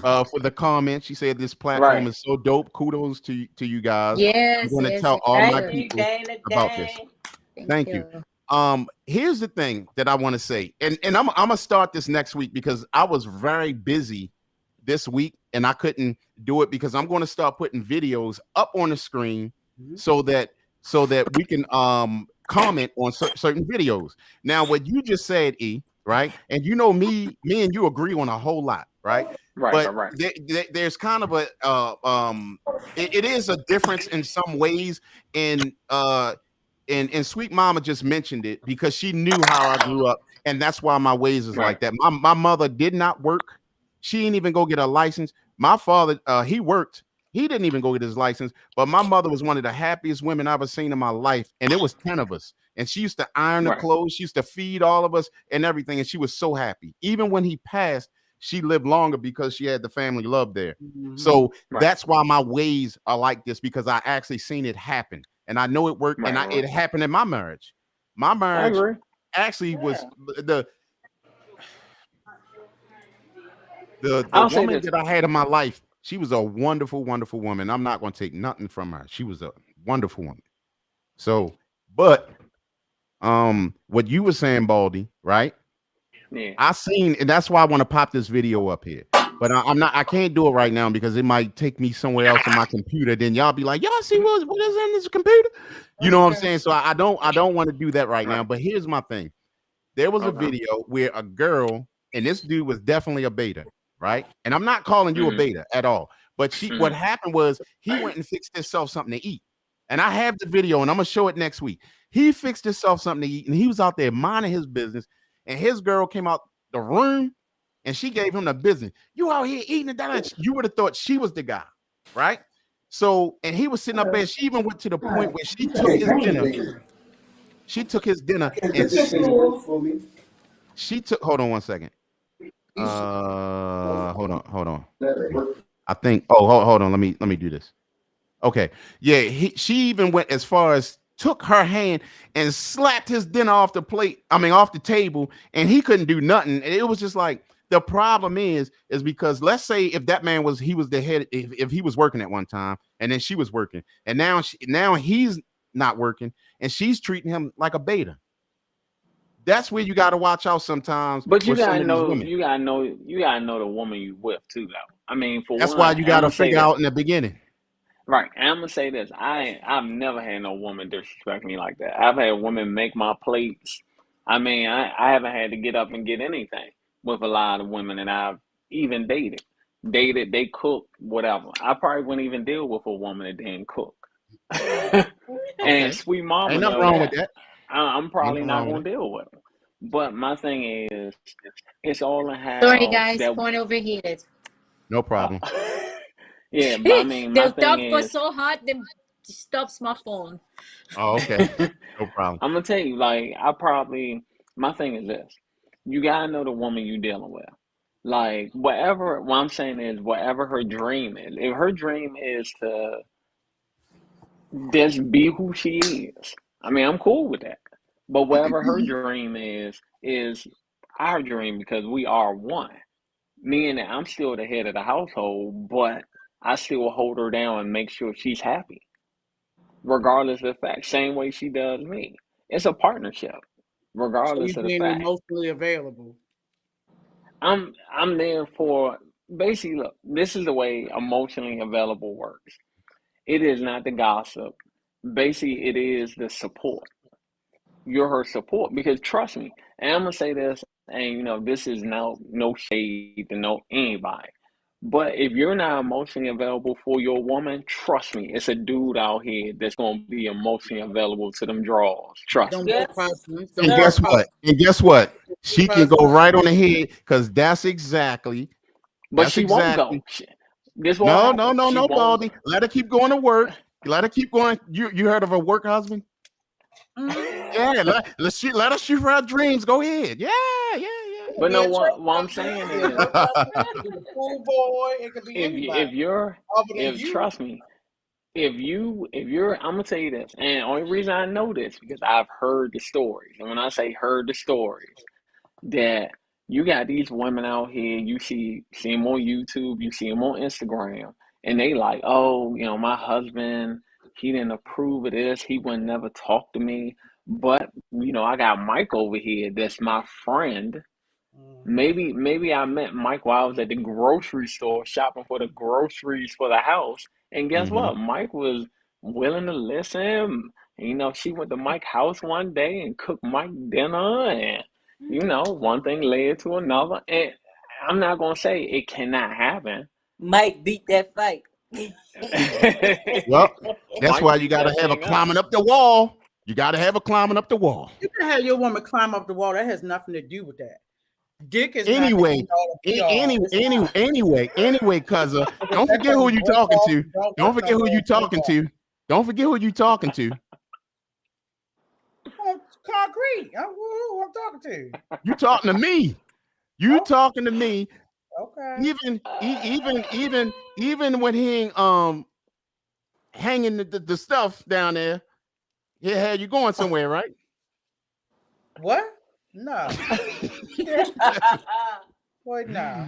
for the comment. She said this platform Right. is so dope. Kudos to you guys. I'm Yes, going to yes, tell all my Thank sure. you, people Dana about this. Dane. Thank Thank you. you. Here's the thing that I want to say, and I'm gonna start this next week because I was very busy this week and I couldn't do it, because I'm going to start putting videos up on the screen so that we can comment on certain videos. Now, what you just said, E, right? And me and you agree on a whole lot, right? Right. But Right. Right. there's kind of a it is a difference in some ways. In and Sweet Mama just mentioned it because she knew how I grew up, and that's why my ways is Right. like that. My mother did not work. She didn't even go get a license. My father, he worked. He didn't even go get his license. But my mother was one of the happiest women I've ever seen in my life, and it was 10 of us. And she used to iron the Right. clothes. She used to feed all of us and everything. And she was so happy. Even when he passed, she lived longer because she had the family love there. So Right. that's why my ways are like this, because I actually seen it happen. And I know it worked, and Right. it Right. happened in my marriage. My I marriage agree. actually was Yeah. the I'll say woman this. that I had in my life. She was a wonderful, wonderful woman. I'm not going to take nothing from her. She was a wonderful woman. So, but what you were saying, Baldy, right? Yeah. I seen, and that's why I want to pop this video up here. but I can't do it right now because it might take me somewhere else on my computer. Then y'all be like, y'all see what is in this computer? You know what I'm saying? So I don't want to do that right now. Right. But here's my thing. There was a Okay. video where a girl, and this dude was definitely a beta, right? And I'm not calling you a Mm-hmm. beta at all. But what Mm-hmm. happened was he went and fixed himself something to eat. And I have the video and I'm gonna show it next week. He fixed himself something to eat and he was out there minding his business. And his girl came out the room and she gave him the business. You out here eating it. You would have thought she was the guy, right? So, and he was sitting up there. She even went to the point where she took his dinner. She took his dinner and she took. Hold on one second. Hold on. I think. Oh, hold on. Let me do this. Okay. Yeah. She even went as far as took her hand and slapped his dinner off the plate. I mean, off the table, and he couldn't do nothing. And it was just like the problem is because let's say if that man was the head, if he was working at one time, and then she was working, and now he's not working, and she's treating him like a beta. That's where you got to watch out sometimes But with some of these women. you gotta know the woman you with too, though. I mean, for That's one, why you got I'm to gonna say figure this. out in the beginning. Right, and I'm gonna say this. I've never had no woman disrespect me like that. I've had women make my plates. I mean, I haven't had to get up and get anything with a lot of women that I've even dated. Dated, they cook, whatever. I probably wouldn't even deal with a woman that didn't cook. And Okay. Sweet Mama Ain't nothing know wrong with that. that. I'm Ain't probably nothing not wrong with gonna it. deal with them. But my thing is, it's all in Sorry, how guys, that. phone overheated. No Uh, problem. yeah, but I mean, my The thing top was is, so hot, they stops my phone. Oh, okay. I'm No problem. gonna tell you, like, my thing is this: you gotta know the woman you dealing with. Like, what I'm saying is, whatever her dream is, if her dream is to just be who she is, I mean, I'm cool with that. But whatever her dream is our dream because we are one. Meaning that I'm still the head of the household, but I still hold her down and make sure she's happy, regardless of the fact. Same way she does me. It's a partnership, So you regardless of the being fact. emotionally available. I'm there for basically look, this is the way emotionally available works. It is not the gossip. Basically, it is the support. You're her support because trust me, and I'm gonna say this, and this is no shade to no anybody. But if you're not emotionally available for your woman, trust me, it's a dude out here that's gonna be emotionally available to them draws. Trust Them me. more Yes, persons, them And more sir. guess what? And guess what? She can go persons. right on ahead because that's exactly. But That's she won't go. exactly. This what No, no, happened. no, She no, won't. Baldy. Let her keep going to work. Let her keep going. You heard of a work husband? Mm-hmm. Yeah. Let her shoot for her dreams. Go ahead. Yeah, yeah, It could But be no, a church what I'm husband, it saying could be a is, work husband, it could be a school boy, it could be anybody if you're other than if you. trust me, if you're I'm gonna tell you this, and the only reason I know this because I've heard the stories, and when I say heard the stories, that you got these women out here, you see them on YouTube, you see them on Instagram, and they like, oh, my husband, he didn't approve of this, he would never talk to me, but I got Mike over here, that's my friend. Mm-hmm. Maybe I met Mike while I was at the grocery store shopping for the groceries for the house. And guess Mm-hmm. what? Mike was willing to listen. She went to Mike's house one day and cooked Mike dinner and one thing led to another. And I'm not gonna say it cannot happen. Mike beat that fight. Well, that's Mike why you beat got to that have a thing up. climbing up the wall. You got to have a climbing up the wall. You can have your woman climb up the wall. That has nothing to do with that. Dick is not the Anyway, end all and be all. It's not. cuz Because don't that forget who doesn't you break talking off to. and don't Don't work no forget who more you and break talking off. to. Don't forget who you talking to. Oh, concrete. Who I'm talking to. You talking to me. You Oh, talking to me. okay. Even when he ain't hanging the stuff down there, he had you going somewhere, right? What? No. Boy, no.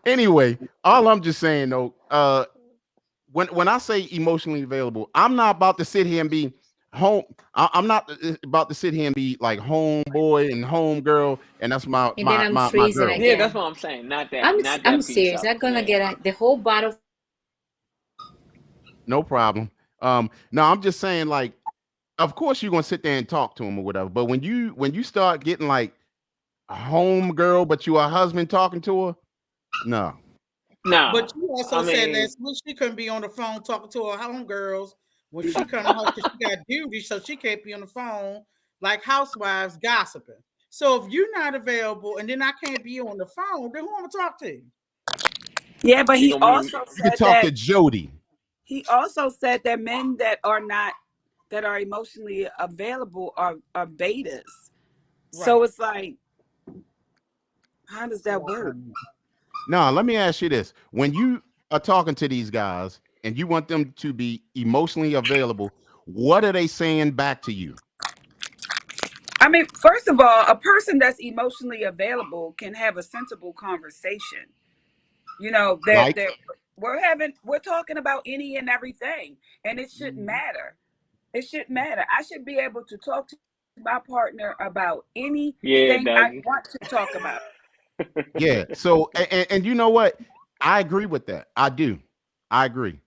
Anyway, all I'm just saying though, when I say emotionally available, I'm not about to sit here and be, home. I'm not about to sit here and be like homeboy and homegirl, and that's my And then I'm my freezing girl. Yeah, that's again. what I'm saying. Not that, I'm not I'm that piece serious. of I'm it. gonna Yeah. get the whole bottle. No problem. No, I'm just saying, like, of course you're gonna sit there and talk to him or whatever. But when you start getting like a homegirl, but you a husband talking to her, no. No, But you I also said mean, last week she couldn't be on the phone talking to her homegirls when she come home because she got duty, so she can't be on the phone like housewives gossiping. So if you're not available and then I can't be on the phone, then who am I talk to? Yeah, but she he gonna be. also You could said talk to that Jody. men that are not that are emotionally available are betas. Right. So it's like, how does So that I work? don't know. Now, let me ask you this: when you are talking to these guys and you want them to be emotionally available, what are they saying back to you? I mean, first of all, a person that's emotionally available can have a sensible conversation. You know, Like, we're talking about any and everything, and it shouldn't Mhm. matter. It shouldn't matter. I should be able to talk to my partner about Yeah, anything I Dougie. want to talk about. yeah. So, and you know what? I agree with that. I do. I agree.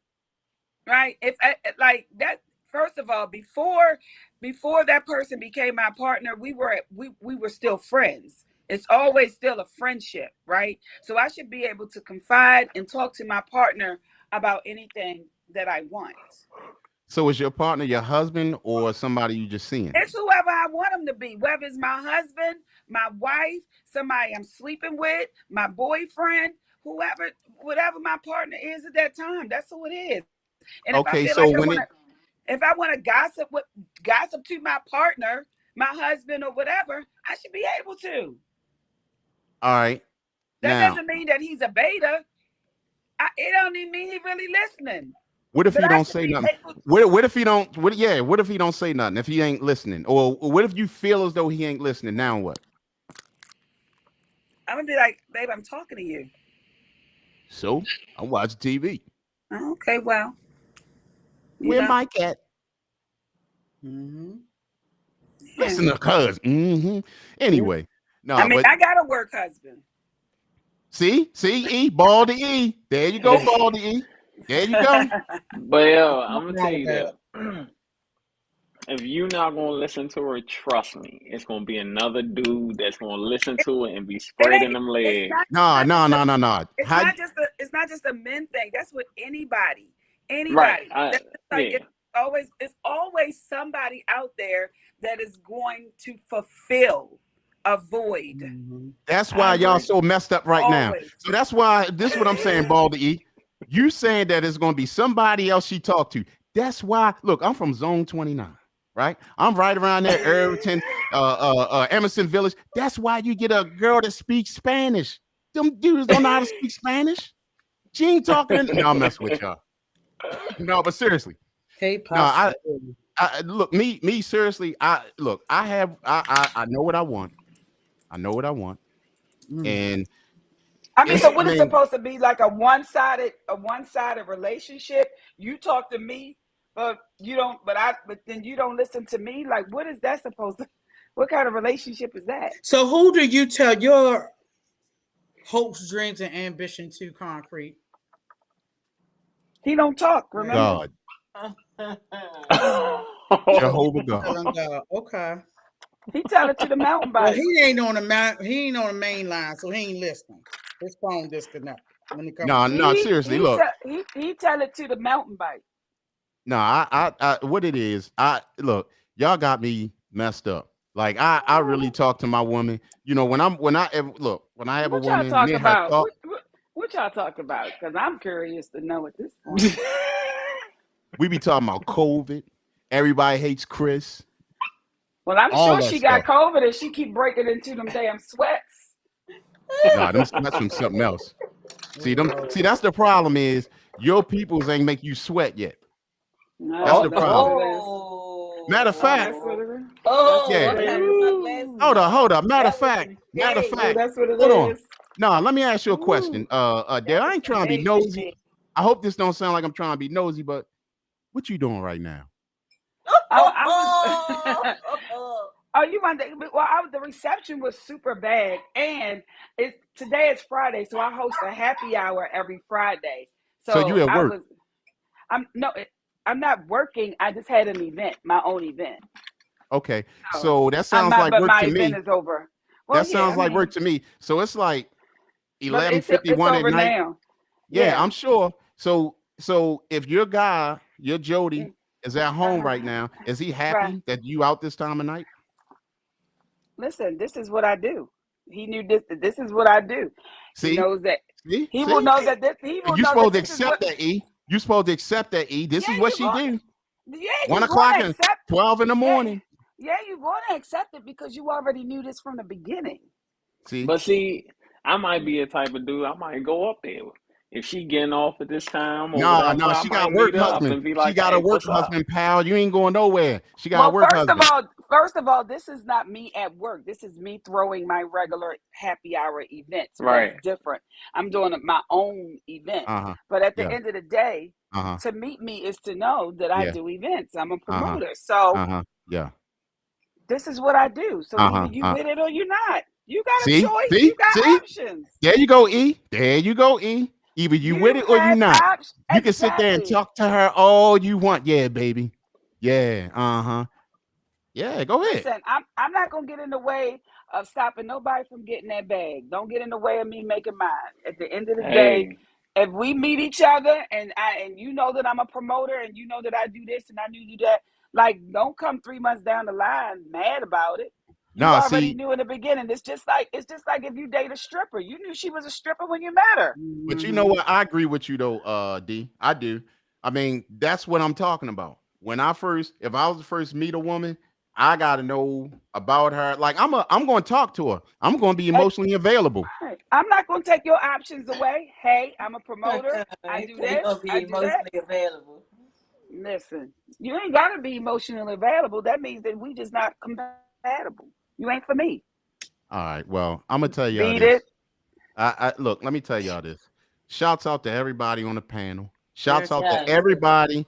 Right? If like that, first of all, before that person became my partner, we were still friends. It's always still a friendship, right? So I should be able to confide and talk to my partner about anything that I want. So, is your partner your husband or somebody you just seeing? It's whoever I want him to be, whether it's my husband, my wife, somebody I'm sleeping with, my boyfriend, whoever, whatever my partner is at that time. That's who it is. And if I feel Okay. like So when it, if I want to gossip to my partner, my husband, or whatever, I should be able to. all right. That Now, doesn't mean that he's a beta. It don't even mean he really listening. what if But he I don't should say be nothing? able. What if he don't? What? Yeah. What if he don't say nothing? If he ain't listening, or what if you feel as though he ain't listening? Now what? I'm gonna be like, babe, I'm talking to you. So I watch TV. Okay, well, you Where know, Mike at? Mhm. yeah. Listen to cuz. Anyway, I no, mean, but I got a work husband. see, E, Baldy E. There you go, Baldy E. There you go. But yo, I'm gonna Nothing tell wrong with you that. this. If you're not gonna listen to her, trust me, it's gonna be another dude that's gonna listen to it and be It spreading ain't. them It's legs. not. It's No, not no, just. no, no, no. It's How? not just a. It's not just a men thing. That's with anybody. Right. Anybody. That's just like Yeah. it's always somebody out there that is going to fulfill a void. Mhm. That's I why y'all agree. so messed up right now. Always. So that's why this is what I'm saying, Baldy E. You saying that it's gonna be somebody else she talked to. That's why. Look, I'm from Zone 29. Right, I'm right around there, Irvington, Emerson Village. That's why you get a girl that speaks Spanish. Them dudes don't know how to speak Spanish. She ain't talking to. No, I'm messing with y'all. No, but seriously, no. K-pop celebrity. I look me seriously. I know what I want. I know what I want, Mm. and I mean, it's. so I what is mean, supposed to be like a one-sided relationship? You talk to me, but you don't. But then you don't listen to me. Like, what is that supposed to? What kind of relationship is that? So who do you tell your hopes, dreams, and ambition to, Concrete? He don't talk. Right. Remember? God, Jehovah God. Telling God. Okay. He tell it to the mountain Well, bike. he ain't on the he ain't on the main line, so he ain't listening. His phone disconnected when it comes No, to you. no, seriously. Look, He tell it to the mountain bike. no, what it is. I look, y'all got me messed up. Like I really talk to my woman. You know, when I ever look, when I have a What y'all woman, talk me and her about? talk. What y'all talk about? Because I'm curious to know at this point. We be talking about COVID. Everybody hates Chris. Well, I'm All sure that she got stuff. COVID and she keep breaking into them damn sweats. No, that's from something else. Oh See them. Lord. See, that's the problem is your peoples ain't make you sweat yet. That's No, the that's what problem. it is. Matter of Oh, fact, that's what it is. That's what Oh, yeah. it okay, is. Miss Leslie. Hold up. That was some Matter of shade. Oh, fact. that's what it Hold on. is. No, let me ask you a Ooh. question. That Dad, was I ain't some trying to be major nosy. shade. I hope this don't sound like I'm trying to be nosy, but what you doing right now? I was. Oh, you want the, well? The reception was super bad, and today is Friday, so I host a happy hour every Friday. So you So at work? I'm no, I'm not working. I just had an event, my own event. Okay, So so that sounds like but work my to event me. is over. Well, That yeah, sounds I like work mean, to me. So it's like but it's 11:51 at over night. now. Yeah, Yeah. I'm sure. So if your guy, your Jody, is at home right now, is he Right. happy that you out this time of night? Listen, this is what I do. He knew this. This is what I do. He See, knows that. He will see. know that this. He will And you know that supposed to this is what. accept that, E. You supposed to accept that, E. This Yeah, is what you she going. do. Yeah, One you going o'clock to and accept. 12 in the Yeah, morning. yeah, you going to accept it because you already knew this from the beginning. See, But see, I might be a type of dude. I might go up there if she getting off at this time or nah, whatever. nah. I She got might work meet up husband. and be She like, got a "Hey, work what's up?" husband, pal. You ain't going nowhere. She got a Well, work husband. first of all, this is not me at work. This is me throwing my regular happy hour event. So that's Right. different. I'm doing my own event. Uh-huh. But at the Yeah. end of the day, Uh-huh. to meet me is to know that I Yeah. do events. I'm a Uh-huh. promoter. So Uh-huh. Yeah. this is what I do. So either Uh-huh. you with it or you're not. You got a See? choice. See? You got See? options. There you go, E. There you go, E. Either you with You it or you have not. options. You can sit there and Exactly. talk to her all you want. Yeah, baby. Yeah. Uh-huh. Yeah, go ahead. Listen, I'm not gonna get in the way of stopping nobody from getting that bag. Don't get in the way of me making mine. At the end of the day, Hey, if we meet each other and you know that I'm a promoter and you know that I do this and I do that, like don't come 3 months down the line mad about it. You Nah, already see, knew in the beginning. It's just like if you date a stripper. You knew she was a stripper when you met her. but you know what? I agree with you though, D. I do. I mean, that's what I'm talking about. If I was to first meet a woman, I gotta know about her. Like I'm gonna talk to her. I'm gonna be And emotionally available. I'm not gonna take your options away. Hey, I'm a promoter. I do You're this. gonna be I do that. emotionally available. Listen, you ain't gotta be emotionally available. That means that we just not compatible. You ain't for me. All right. Well, I'm gonna tell y'all Beat this. it. I look, let me tell y'all this. Shouts out to everybody on the panel. Shouts Yes. out to Yes. everybody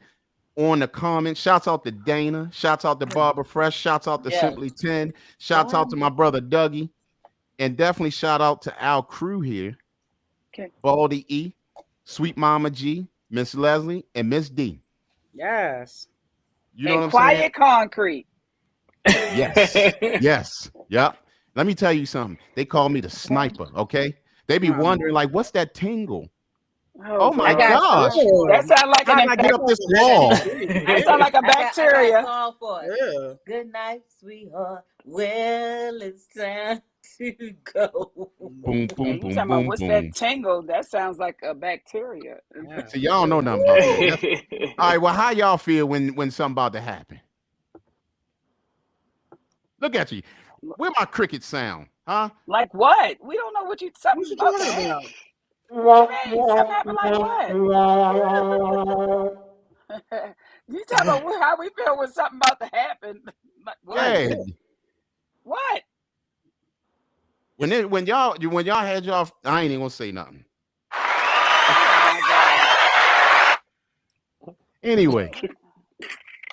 on the comments. Shouts out to Dana. Shouts out to Barbara Fresh. Shouts out to Yes. Simply 10. Shouts out to my brother Dougie. And definitely shout out to our crew here. Okay. Baldy E, Sweet Momma G, Ms.Leslie, and Miss D. Yes. You know And what I'm saying? quiet concrete. Yes. Yes. Yep. Let me tell you something. They call me the sniper, okay? They be wondering, like, what's that tingle? Oh Oh my I got God. gosh. Oh, That sounds like How an did I get up this that wall? that sound like a I got bacteria. a song for it. Yeah. Good night, sweetheart. Well, it's time to go. Boom, boom, And you boom, talking about boom, what's boom. that tingle? That sounds like a bacteria. Yeah. See, y'all don't know nothing about that. All right, well, how y'all feel when something about to happen? Look at you. Where my cricket sound? Huh? Like what? We don't know what you What something's you about to talking happen. about? What you mean? Something happened like what? You talking about how we feel when something about to happen? Like what? Yeah. What? When y'all had y'all, I ain't even gonna say nothing. Oh my Anyway,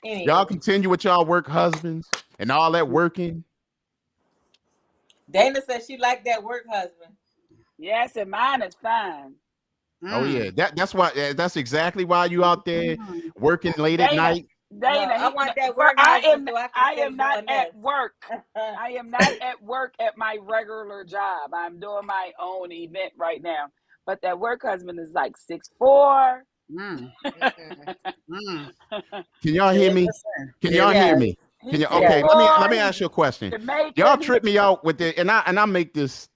Anyway, y'all continue with y'all work husbands and all that working. Dana said she liked that work husband. Yes, and mine is fine. Oh yeah, that's exactly why you out there working late at Dana, night. Dana, I want that work I husband am so I can I stay am not doing at this. work. I am not at work at my regular job. I'm doing my own event right now. But that work husband is like 6'4". Mm. Mm. Can y'all hear me? Can y'all hear Yes. me? Can He's you? Okay, 6'4". let me ask you a question. Jamaican. Y'all trip me out with it, and I make this.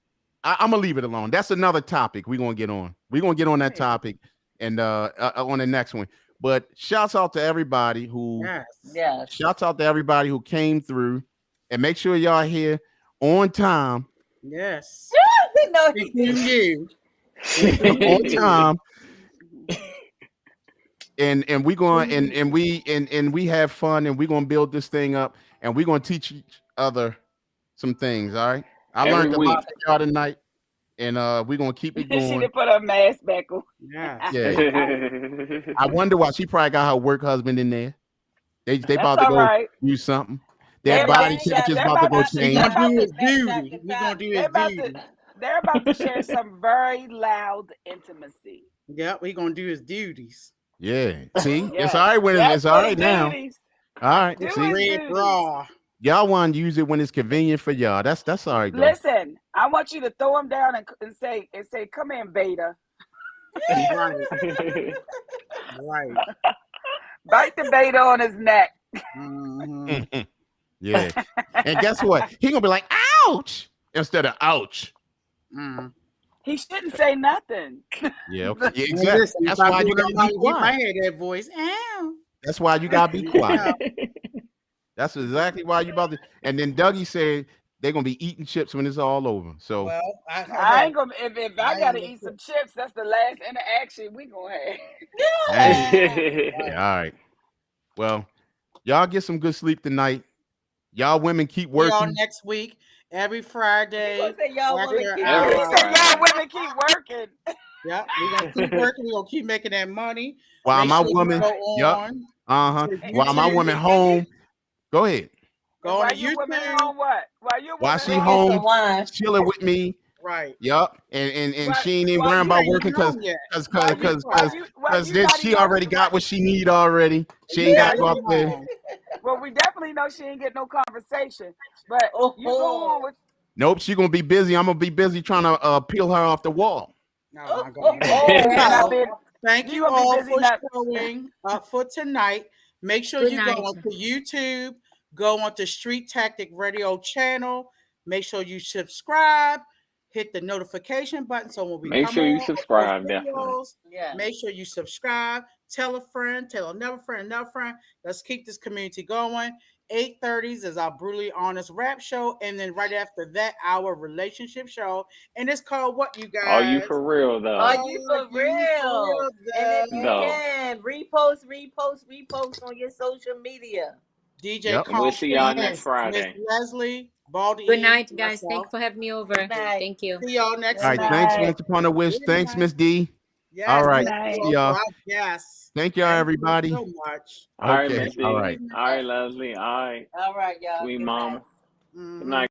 I'm gonna leave it alone. That's another topic we're gonna get on. We're gonna get on that topic and on the next one. But shouts out to everybody who Yes. shouts out to everybody who came through, and make sure y'all here on time. Yes. No, he Including didn't. you. On time. And we going and we have fun and we're gonna build this thing up and we're gonna teach each other some things. All right. I Every learned a lot week. from y'all tonight, and we're gonna keep it She going. didn't put her mask back on. Yes. Yeah. I wonder why she probably got her work husband in there. They That's about to all go right. do something. They're Their That about body man to. got temperature's They're about to about go to. He They're gonna change. about do to. his duty. He gonna do his They're about to. duty. They're about to share some very loud intimacy. Yep, he gonna do his duties. Yeah. See, it's all Yes, right when yes, it's all his right now. duties. All right. Do It's See, his red duties. raw. y'all want to use it when it's convenient for y'all. That's all right though. Listen, I want you to throw him down and say, "Come in, Beta." Right, right. Bite the Beta on his neck. Hmm. Yeah. And guess what? He gonna be like, ouch, instead of ouch. Mm. He shouldn't say nothing. Yeah, okay. Yeah, And exactly. listen, if That's I why do you it on gotta my, be he might quiet. have that voice. Ow. That's why you gotta be quiet. Yeah. That's exactly why you about to. And then Dougie said they're gonna be eating chips when it's all over. So Well, I hey, ain't gonna. If I I ain't gotta gonna eat put some chips, that's the last interaction we gonna have. dang. right. Yeah, all right. Well, y'all get some good sleep tonight. Y'all women keep See y'all working. next week, every He gonna Friday say y'all women after keep He Every our. said, "Y'all Friday. women keep working." Yep, we're gonna keep working. We're gonna keep making that money. While Make my sure you woman, go yep, on uh-huh. to While my And YouTube. woman you home, go ahead. Go and on to while you women YouTube. home, what? While you While women she drinking home, some home wine. chilling with me, Right. yup, and while she ain't even while worrying you You about ain't working even because home yet. because while because you because while because you because you then not she even already got what she need already. She ain't You got yeah. to not go up even there. home. Well, we definitely know she ain't get no conversation, but you go on Oh, with Nope, she gonna be busy. I'm gonna be busy trying to peel her off the wall. Oh oh, my God. you gonna be busy not oh. being Thank you you gonna be all busy for not. showing up for tonight. Make sure Good you go night. onto YouTube, go onto Street Tactic Radio channel. Make sure you subscribe, hit the notification button so when we Make come sure you on and post subscribe, definitely. videos, Yeah. make sure you subscribe. Tell a friend, tell another friend, another friend. Let's keep this community going. 8:30s is our brutally honest rap show, and then right after that, our relationship show, and it's called what, you Are you guys? for real Are though? you Are for you for real? real, And if you Though. can, repost on your social media. DJ Yep. And we'll see y'all next Yes. Miss Friday. Leslie, Baldy Good E, night, guys. Thank myself. you for having me over. Good night. Thank you. See y'all All next Good right. week. Thanks, night. once upon a wish. Good Thanks, night. Miss D. All Yes, Good right. thank you night. See all for y'all. our guests. Thank y'all, Thank you everybody. so much. All right, Okay. Miss All D. right. Evening. All right, Leslie. All right, All right, y'all. sweet Good night. mama. Good Mhm. night.